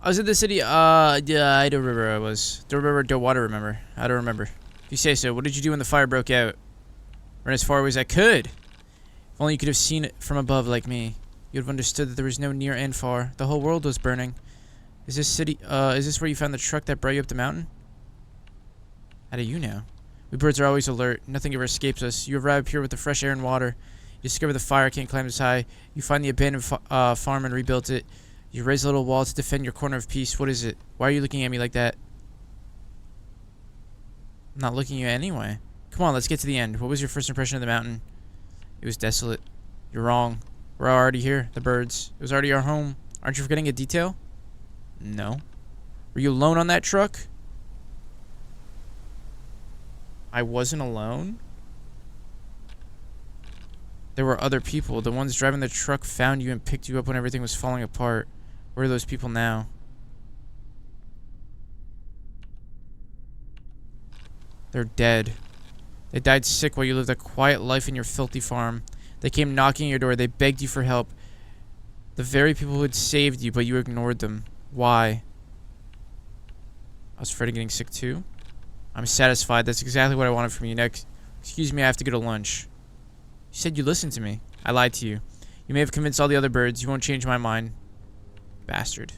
I was in the city, yeah, I don't remember where I was. Don't remember. I don't remember. If you say so, what did you do when the fire broke out? Ran as far away as I could. If only you could have seen it from above like me. You would have understood that there was no near and far. The whole world was burning. Is this where you found the truck that brought you up the mountain? How do you know? We birds are always alert. Nothing ever escapes us. You arrive here with the fresh air and water. You discover the fire can't climb as high. You find the abandoned farm and rebuilt it. You raise a little wall to defend your corner of peace. What is it? Why are you looking at me like that? I'm not looking at you anyway. Come on, let's get to the end. What was your first impression of the mountain? It was desolate. You're wrong. We're already here, the birds. It was already our home. Aren't you forgetting a detail? No. Were you alone on that truck? I wasn't alone? There were other people. The ones driving the truck found you and picked you up when everything was falling apart. Where are those people now? They're dead. They died sick while you lived a quiet life in your filthy farm. They came knocking at your door. They begged you for help. The very people who had saved you, but you ignored them. Why? I was afraid of getting sick too. I'm satisfied. That's exactly what I wanted from you. Next, excuse me, I have to go to lunch. You said you listened to me. I lied to you. You may have convinced all the other birds. You won't change my mind. Bastard.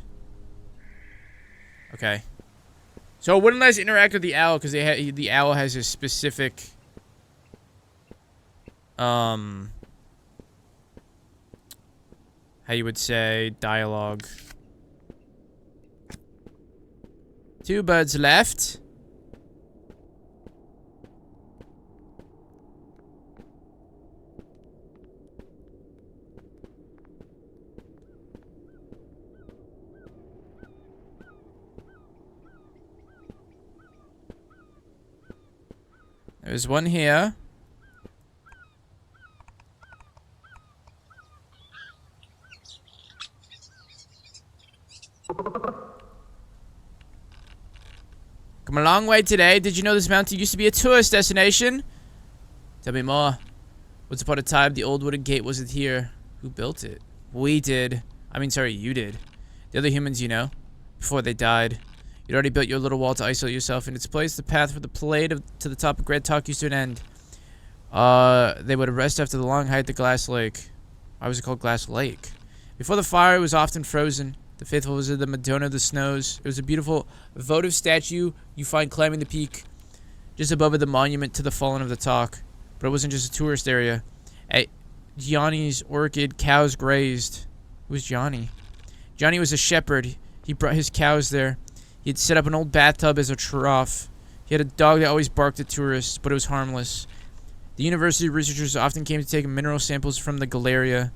Okay. So wouldn't let us interact with the owl because the owl has a specific how you would say dialogue. 2 birds left. There's one here. Come a long way today. Did you know this mountain used to be a tourist destination? Tell me more. Once upon a time, the old wooden gate wasn't here. Who built it? We did. I mean, sorry, you did. The other humans, you know, before they died. You'd already built your little wall to isolate yourself in its place. The path from the plate to the top of Great Talk used to an end. They would rest after the long hike to Glass Lake. Why was it called Glass Lake? Before the fire, it was often frozen. The faithful visited the Madonna of the Snows. It was a beautiful votive statue you find climbing the peak. Just above it, the monument to the fallen of the Talk. But it wasn't just a tourist area. At Johnny's orchid, cows grazed. Who was Johnny? Johnny was a shepherd. He brought his cows there. He'd set up an old bathtub as a trough. He had a dog that always barked at tourists, but it was harmless. The university researchers often came to take mineral samples from the Galeria.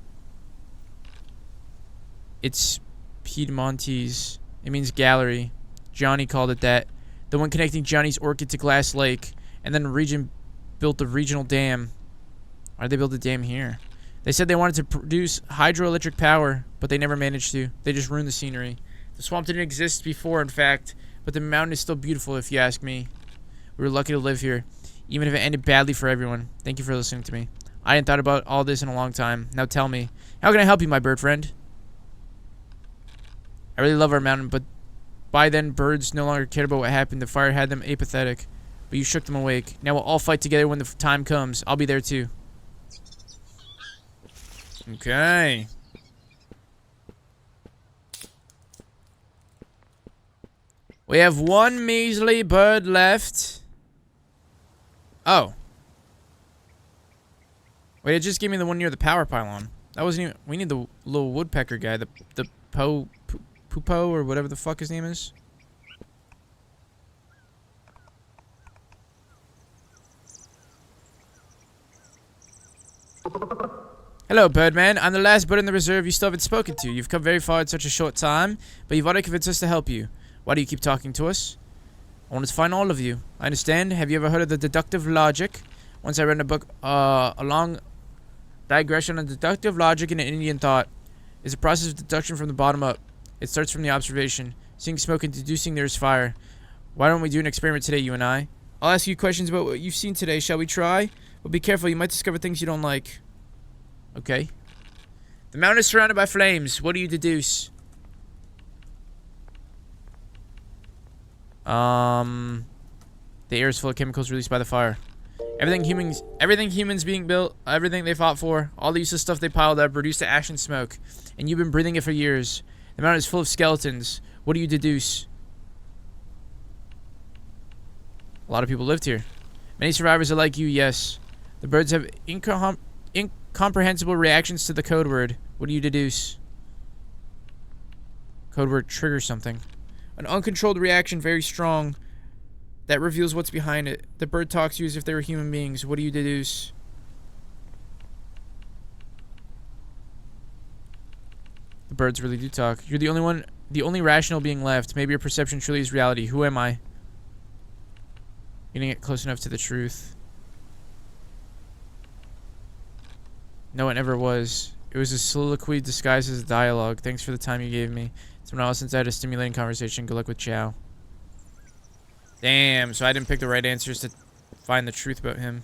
It's Piedmontese. It means gallery. Johnny called it that. The one connecting Johnny's orchid to Glass Lake. And then the region built the regional dam. Why did they build a dam here? They said they wanted to produce hydroelectric power, but they never managed to. They just ruined the scenery. The swamp didn't exist before, in fact, but the mountain is still beautiful, if you ask me. We were lucky to live here, even if it ended badly for everyone. Thank you for listening to me. I hadn't thought about all this in a long time. Now tell me, how can I help you, my bird friend? I really love our mountain, but by then, birds no longer cared about what happened. The fire had them apathetic, but you shook them awake. Now we'll all fight together when the time comes. I'll be there, too. Okay. We have one measly bird left. Oh. Wait, it just gave me the one near the power pylon. That wasn't even... We need the little woodpecker guy. The Pupo, or whatever the fuck his name is. Hello, Birdman. I'm the last bird in the reserve you still haven't spoken to. You've come very far in such a short time, but you've already convinced us to help you. Why do you keep talking to us? I wanted to find all of you. I understand. Have you ever heard of the deductive logic? Once I read a book, a long digression on deductive logic in Indian thought. It's a process of deduction from the bottom up. It starts from the observation. Seeing smoke and deducing there is fire. Why don't we do an experiment today, you and I? I'll ask you questions about what you've seen today. Shall we try? But be careful. You might discover things you don't like. Okay. The mountain is surrounded by flames. What do you deduce? The air is full of chemicals released by the fire. Everything humans being built, everything they fought for, all the useless stuff they piled up, reduced to ash and smoke. And you've been breathing it for years. The mountain is full of skeletons. What do you deduce? A lot of people lived here. Many survivors are like you, yes. The birds have incomprehensible reactions to the code word. What do you deduce? Code word triggers something. An uncontrolled reaction, very strong. That reveals what's behind it. The bird talks to you as if they were human beings. What do you deduce? The birds really do talk. You're the only rational being left. Maybe your perception truly is reality. Who am I? Getting it close enough to the truth. No, it never was. It was a soliloquy disguised as a dialogue. Thanks for the time you gave me. It's been a while since I had a stimulating conversation. Good luck with Chow. Damn, so I didn't pick the right answers to find the truth about him.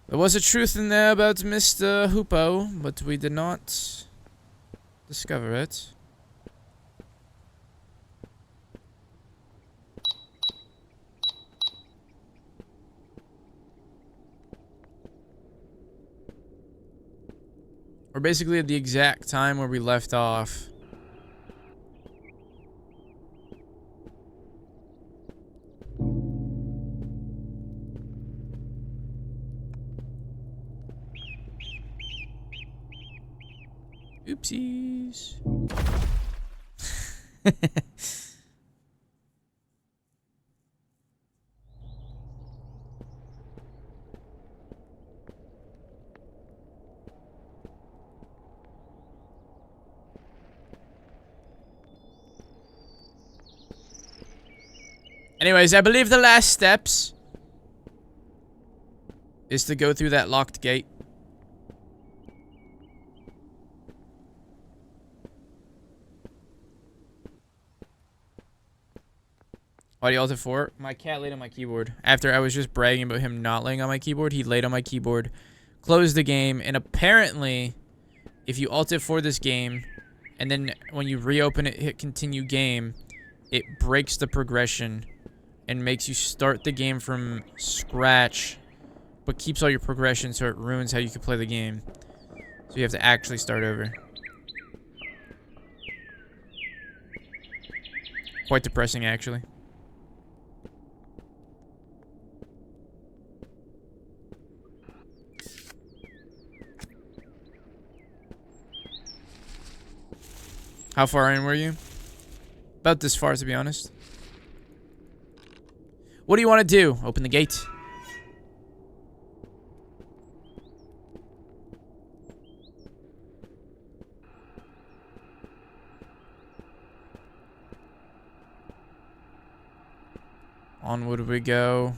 There was a truth in there about Mr. Hoopo, but we did not discover it. We're basically at the exact time where we left off. Oopsies. Anyways, I believe the last steps is to go through that locked gate. Why do you alt F4? My cat laid on my keyboard. After I was just bragging about him not laying on my keyboard, he laid on my keyboard, closed the game, and apparently, if you alt F4 this game, and then when you reopen it, hit continue game, it breaks the progression and makes you start the game from scratch, but keeps all your progression, so it ruins how you can play the game. So you have to actually start over. Quite depressing, actually. How far in were you? About this far, to be honest. What do you want to do? Open the gate. Onward we go.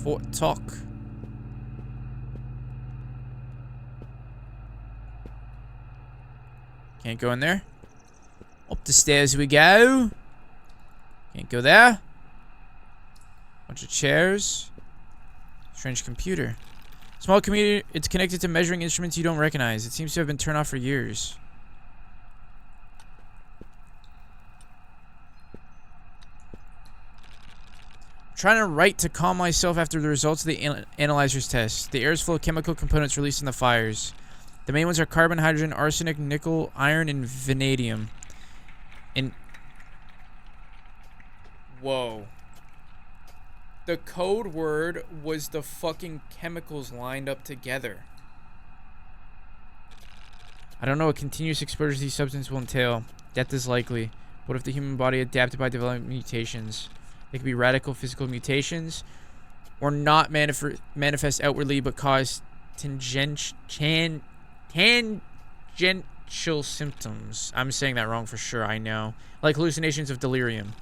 Fort Talk. Can't go in there. Up the stairs we go. Can't go there. Bunch of chairs. Strange computer. Small computer. It's connected to measuring instruments you don't recognize. It seems to have been turned off for years. I'm trying to write to calm myself after the results of the analyzer's test. The air is full of chemical components released in the fires. The main ones are carbon, hydrogen, arsenic, nickel, iron, and vanadium. Whoa. The code word was the fucking chemicals lined up together. I don't know what continuous exposure to these substances will entail. Death is likely. What if the human body adapted by developing mutations? They could be radical physical mutations, or not manifest outwardly, but cause tangential symptoms. I'm saying that wrong for sure, I know. Like hallucinations of delirium.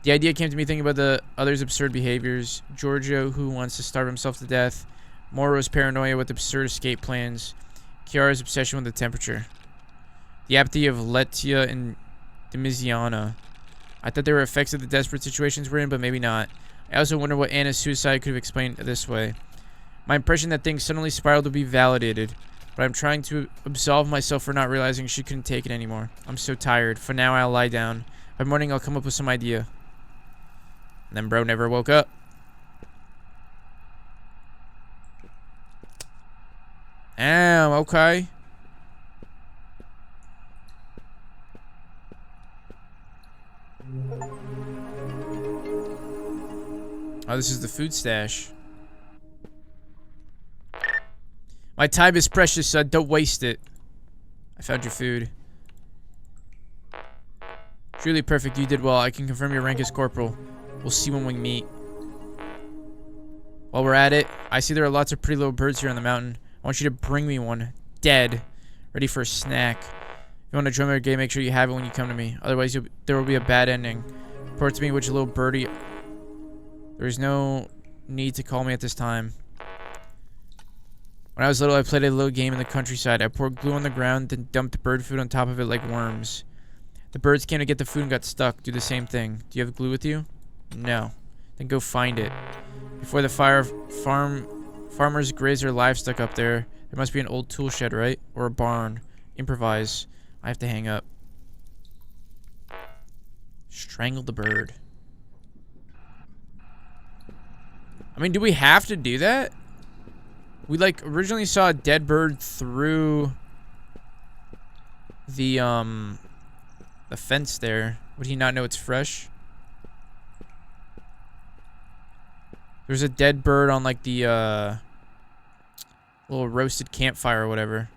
The idea came to me thinking about the other's absurd behaviors. Giorgio, who wants to starve himself to death. Moro's paranoia with absurd escape plans. Chiara's obsession with the temperature. The apathy of Letia and Demiziana. I thought they were effects of the desperate situations we're in, but maybe not. I also wonder what Anna's suicide could have explained this way. My impression that things suddenly spiraled would be validated, but I'm trying to absolve myself for not realizing she couldn't take it anymore. I'm so tired. For now, I'll lie down. By morning, I'll come up with some idea. And then bro never woke up. Damn, okay. Oh, this is the food stash. My time is precious, son. Don't waste it. I found your food. Truly perfect. You did well. I can confirm your rank as corporal. We'll see when we meet. While we're at it, I see there are lots of pretty little birds here on the mountain. I want you to bring me one. Dead. Ready for a snack. If you want to join my game, make sure you have it when you come to me. Otherwise, there will be a bad ending. Report to me which little birdie... There is no need to call me at this time. When I was little, I played a little game in the countryside. I poured glue on the ground, then dumped bird food on top of it like worms. The birds came to get the food and got stuck. Do the same thing. Do you have glue with you? No. Then go find it. Before the fire, farmers graze their livestock up there. There must be an old tool shed, right? Or a barn. Improvise. I have to hang up. Strangle the bird. I mean, do we have to do that? We, like, originally saw a dead bird through the fence there. Would he not know it's fresh? There's a dead bird on, like, the, little roasted campfire or whatever.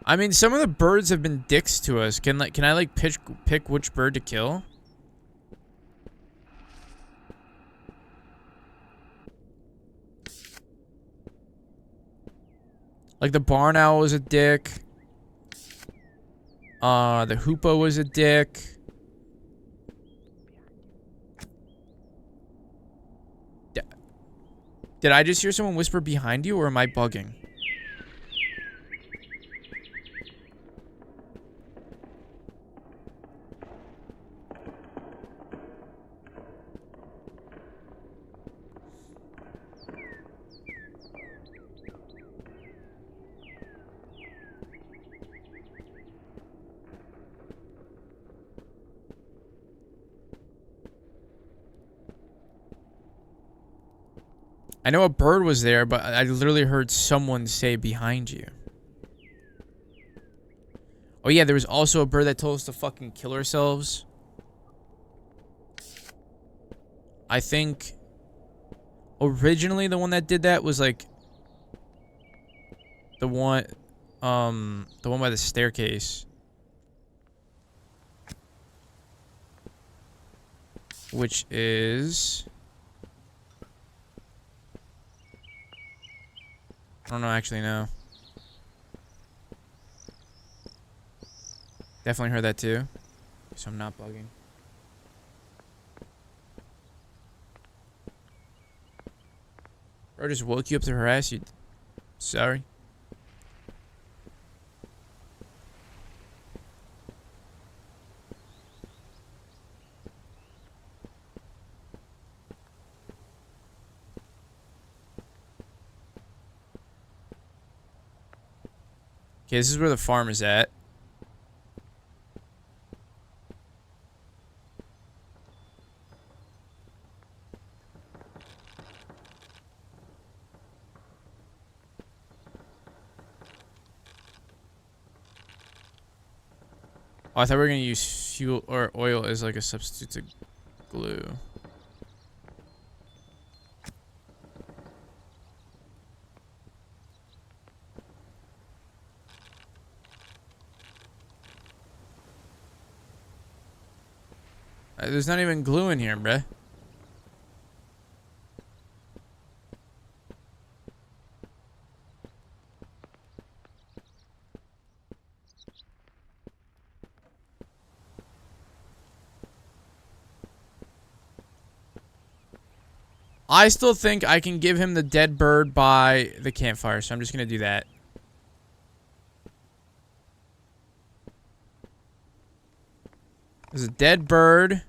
I mean, some of the birds have been dicks to us. Can I like pick which bird to kill? Like the barn owl was a dick. The hoopoe was a dick. Did I just hear someone whisper behind you, or am I bugging? I know a bird was there, but I literally heard someone say behind you. Oh yeah, there was also a bird that told us to fucking kill ourselves. I think originally the one that did that was like the one by the staircase. Which is... I don't know, actually, no. Definitely heard that too. So I'm not bugging. Bro just woke you up to harass you. Sorry. Okay, this is where the farm is at. Oh, I thought we were gonna use fuel or oil as like a substitute to glue. There's not even glue in here, bruh. I still think I can give him the dead bird by the campfire, so I'm just gonna do that. There's a dead bird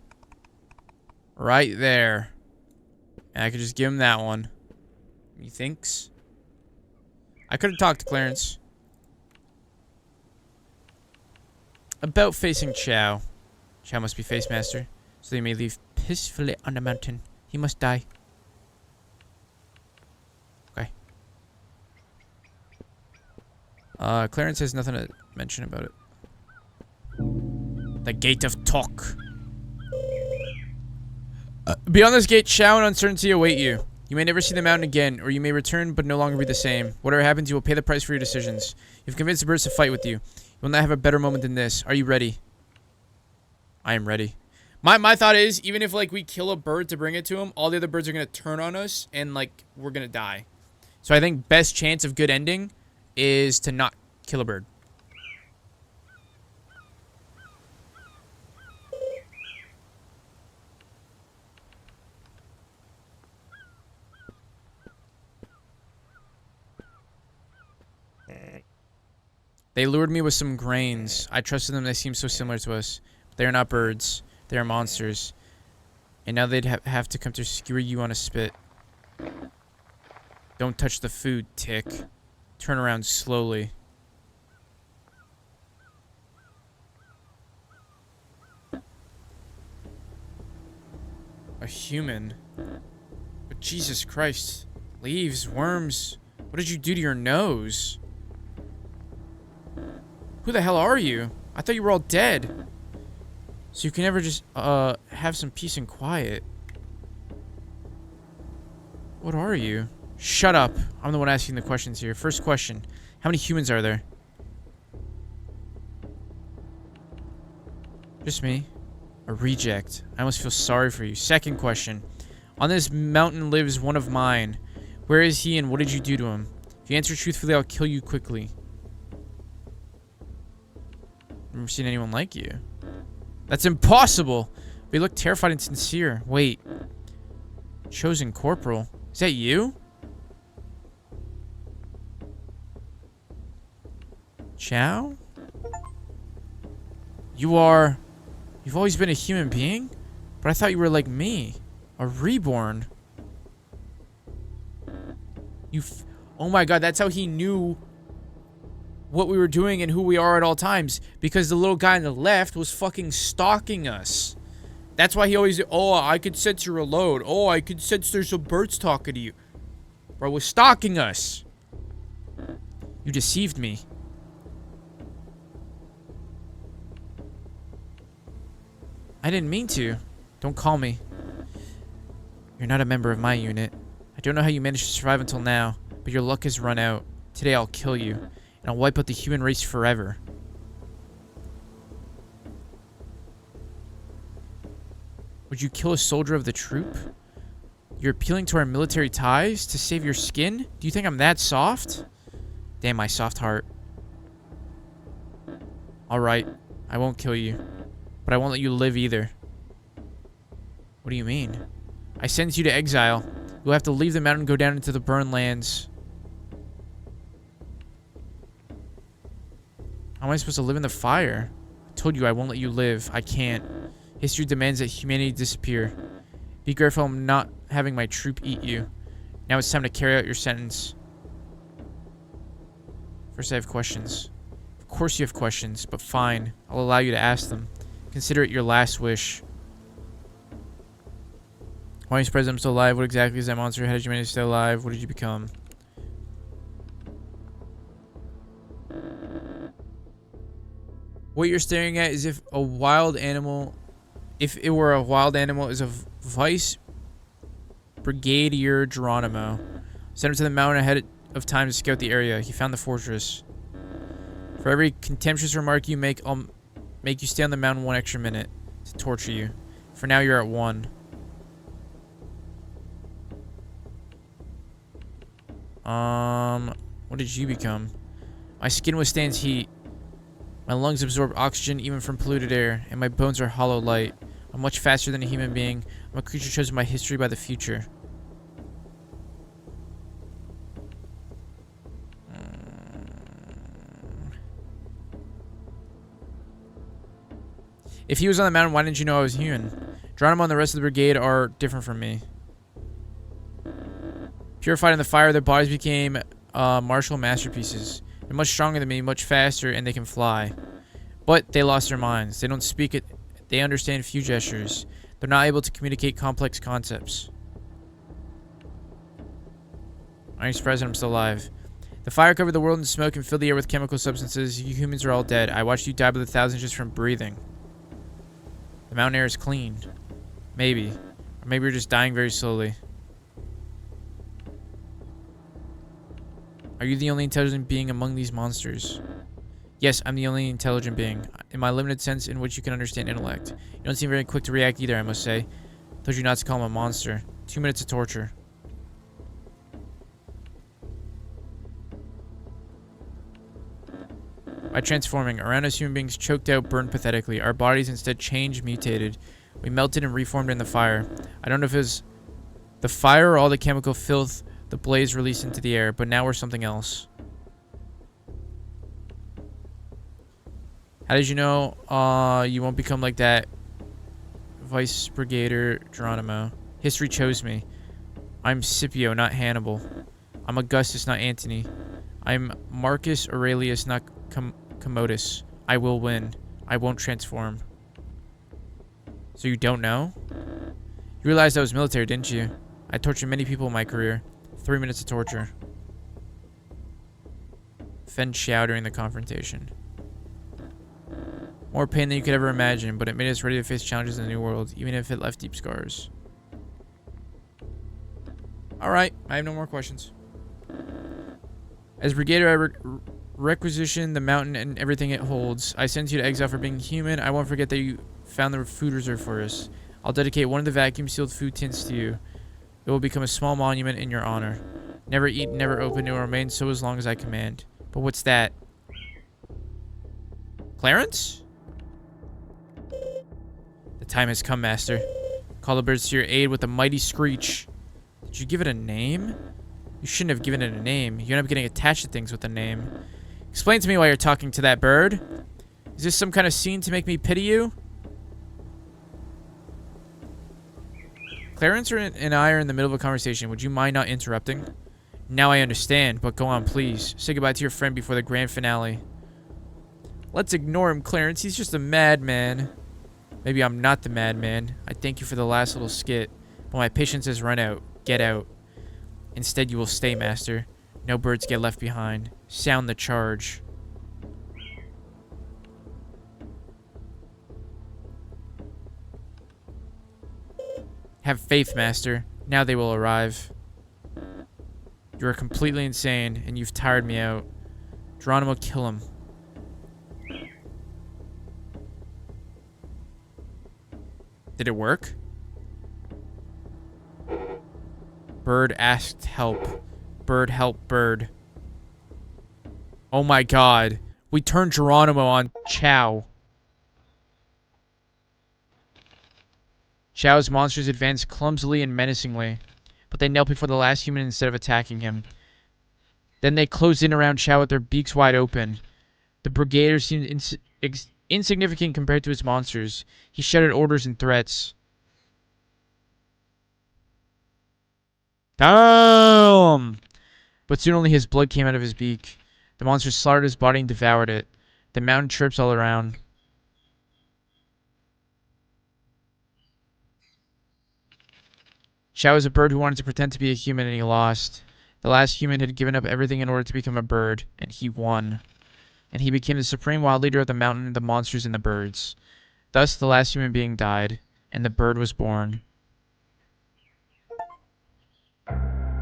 right there. And I could just give him that one. He thinks. I could have talked to Clarence about facing Chow. Chow must be face master, so they may leave peacefully on the mountain. He must die. Okay. Clarence has nothing to mention about it. The Gate of Talk. Beyond this gate, Chow and uncertainty await you. You may never see the mountain again, or you may return but no longer be the same. Whatever happens, you will pay the price for your decisions. You've convinced the birds to fight with you. You will not have a better moment than this. Are you ready? I am ready. My thought is, even if, like, we kill a bird to bring it to him, all the other birds are going to turn on us, and, like, we're going to die. So I think best chance of good ending is to not kill a bird. They lured me with some grains. I trusted them. They seemed so similar to us. They are not birds. They are monsters. And now they'd have to come to skewer you on a spit. Don't touch the food, Tick. Turn around slowly. A human? But Jesus Christ. Leaves, worms. What did you do to your nose? Who the hell are you? I thought you were all dead. So you can never just, have some peace and quiet. What are you? Shut up. I'm the one asking the questions here. First question. How many humans are there? Just me. A reject. I almost feel sorry for you. Second question. On this mountain lives one of mine. Where is he and what did you do to him? If you answer truthfully, I'll kill you quickly. Never seen anyone like you. That's impossible! But you look terrified and sincere. Wait. Chosen Corporal. Is that you? Chow? You are... You've always been a human being? But I thought you were like me. A reborn. Oh my god, that's how he knew what we were doing and who we are at all times. Because the little guy on the left was fucking stalking us. That's why he always... Oh, I could sense you're alone. Oh, I could sense there's some birds talking to you. Bro was stalking us. You deceived me. I didn't mean to. Don't call me. You're not a member of my unit. I don't know how you managed to survive until now, but your luck has run out. Today I'll kill you, and I'll wipe out the human race forever. Would you kill a soldier of the troop? You're appealing to our military ties to save your skin? Do you think I'm that soft? Damn my soft heart. Alright, I won't kill you. But I won't let you live either. What do you mean? I sentence you to exile. You'll have to leave the mountain and go down into the burned lands. How am I supposed to live in the fire? I told you I won't let you live. I can't. History demands that humanity disappear. Be grateful I'm not having my troop eat you. Now it's time to carry out your sentence. First I have questions. Of course you have questions, but fine. I'll allow you to ask them. Consider it your last wish. Why are you surprised I'm still alive? What exactly is that monster? How did you manage to stay alive? What did you become? What you're staring at is if a wild animal... If it were a wild animal, is a Vice Brigadier Geronimo. Sent him to the mountain ahead of time to scout the area. He found the fortress. For every contemptuous remark you make, I'll make you stay on the mountain one extra minute to torture you. For now, you're at 1. What did you become? My skin withstands heat. My lungs absorb oxygen even from polluted air, and my bones are hollow light. I'm much faster than a human being. I'm a creature chosen by history by the future. If he was on the mountain, why didn't you know I was human? Geronimo and the rest of the brigade are different from me. Purified in the fire, their bodies became martial masterpieces. They're much stronger than me, much faster, and they can fly. But they lost their minds. They don't speak it. They understand few gestures. They're not able to communicate complex concepts. Are you surprised that I'm still alive? The fire covered the world in smoke and filled the air with chemical substances. You humans are all dead. I watched you die by the thousands just from breathing. The mountain air is clean. Maybe. Or maybe you're just dying very slowly. Are you the only intelligent being among these monsters? Yes, I'm the only intelligent being. In my limited sense in which you can understand intellect. You don't seem very quick to react either, I must say. Told you not to call him a monster. 2 minutes of torture. By transforming, around us human beings choked out, burned pathetically. Our bodies instead changed, mutated. We melted and reformed in the fire. I don't know if it was the fire or all the chemical filth the blaze released into the air, but now we're something else. How did you know you won't become like that Vice Brigadier Geronimo? History chose me. I'm Scipio, not Hannibal. I'm Augustus, not Antony. I'm Marcus Aurelius, not Commodus. I will win. I won't transform. So you don't know? You realized I was military, didn't you? I tortured many people in my career. 3 minutes of torture. Fend Xiao during the confrontation. More pain than you could ever imagine, but it made us ready to face challenges in the new world, even if it left deep scars. Alright, I have no more questions. As Brigadier, I requisition the mountain and everything it holds. I send you to exile for being human. I won't forget that you found the food reserve for us. I'll dedicate one of the vacuum-sealed food tins to you. It will become a small monument in your honor. Never eat, never open. It will remain so as long as I command. But what's that? Clarence? The time has come, Master. Call the birds to your aid with a mighty screech. Did you give it a name? You shouldn't have given it a name. You end up getting attached to things with a name. Explain to me why you're talking to that bird. Is this some kind of scene to make me pity you? Clarence and I are in the middle of a conversation. Would you mind not interrupting? Now I understand, but go on, please. Say goodbye to your friend before the grand finale. Let's ignore him, Clarence. He's just a madman. Maybe I'm not the madman. I thank you for the last little skit, but my patience has run out. Get out. Instead, you will stay, Master. No birds get left behind. Sound the charge. Have faith, Master. Now they will arrive. You are completely insane, and you've tired me out. Geronimo, kill him. Did it work? Bird asked help. Bird help bird. Oh my god. We turned Geronimo on Chow. Chow's monsters advanced clumsily and menacingly, but they knelt before the last human instead of attacking him. Then they closed in around Chow with their beaks wide open. The Brigadier seemed insignificant compared to his monsters. He shouted orders and threats. Damn! But soon only his blood came out of his beak. The monster slaughtered his body and devoured it. The mountain chirps all around. Chow was a bird who wanted to pretend to be a human, and he lost. The last human had given up everything in order to become a bird, and he won. And he became the supreme wild leader of the mountain, the monsters, and the birds. Thus, the last human being died, and the bird was born.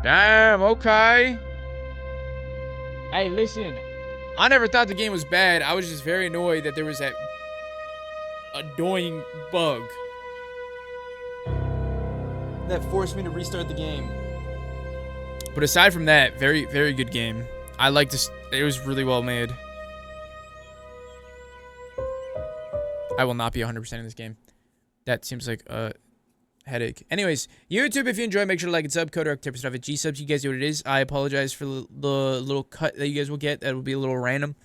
Damn, okay. Hey, listen. I never thought the game was bad. I was just very annoyed that there was that annoying bug. that forced me to restart the game. But aside from that, very, very good game. I like this. It was really well made. I will not be 100% in this game. That seems like a headache. Anyways, YouTube, if you enjoy, make sure to like and sub. Code Rectrixx stuff at G-subs. You guys know what it is. I apologize for the little cut that you guys will get. That will be a little random.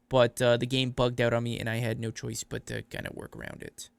But the game bugged out on me, and I had no choice but to kind of work around it.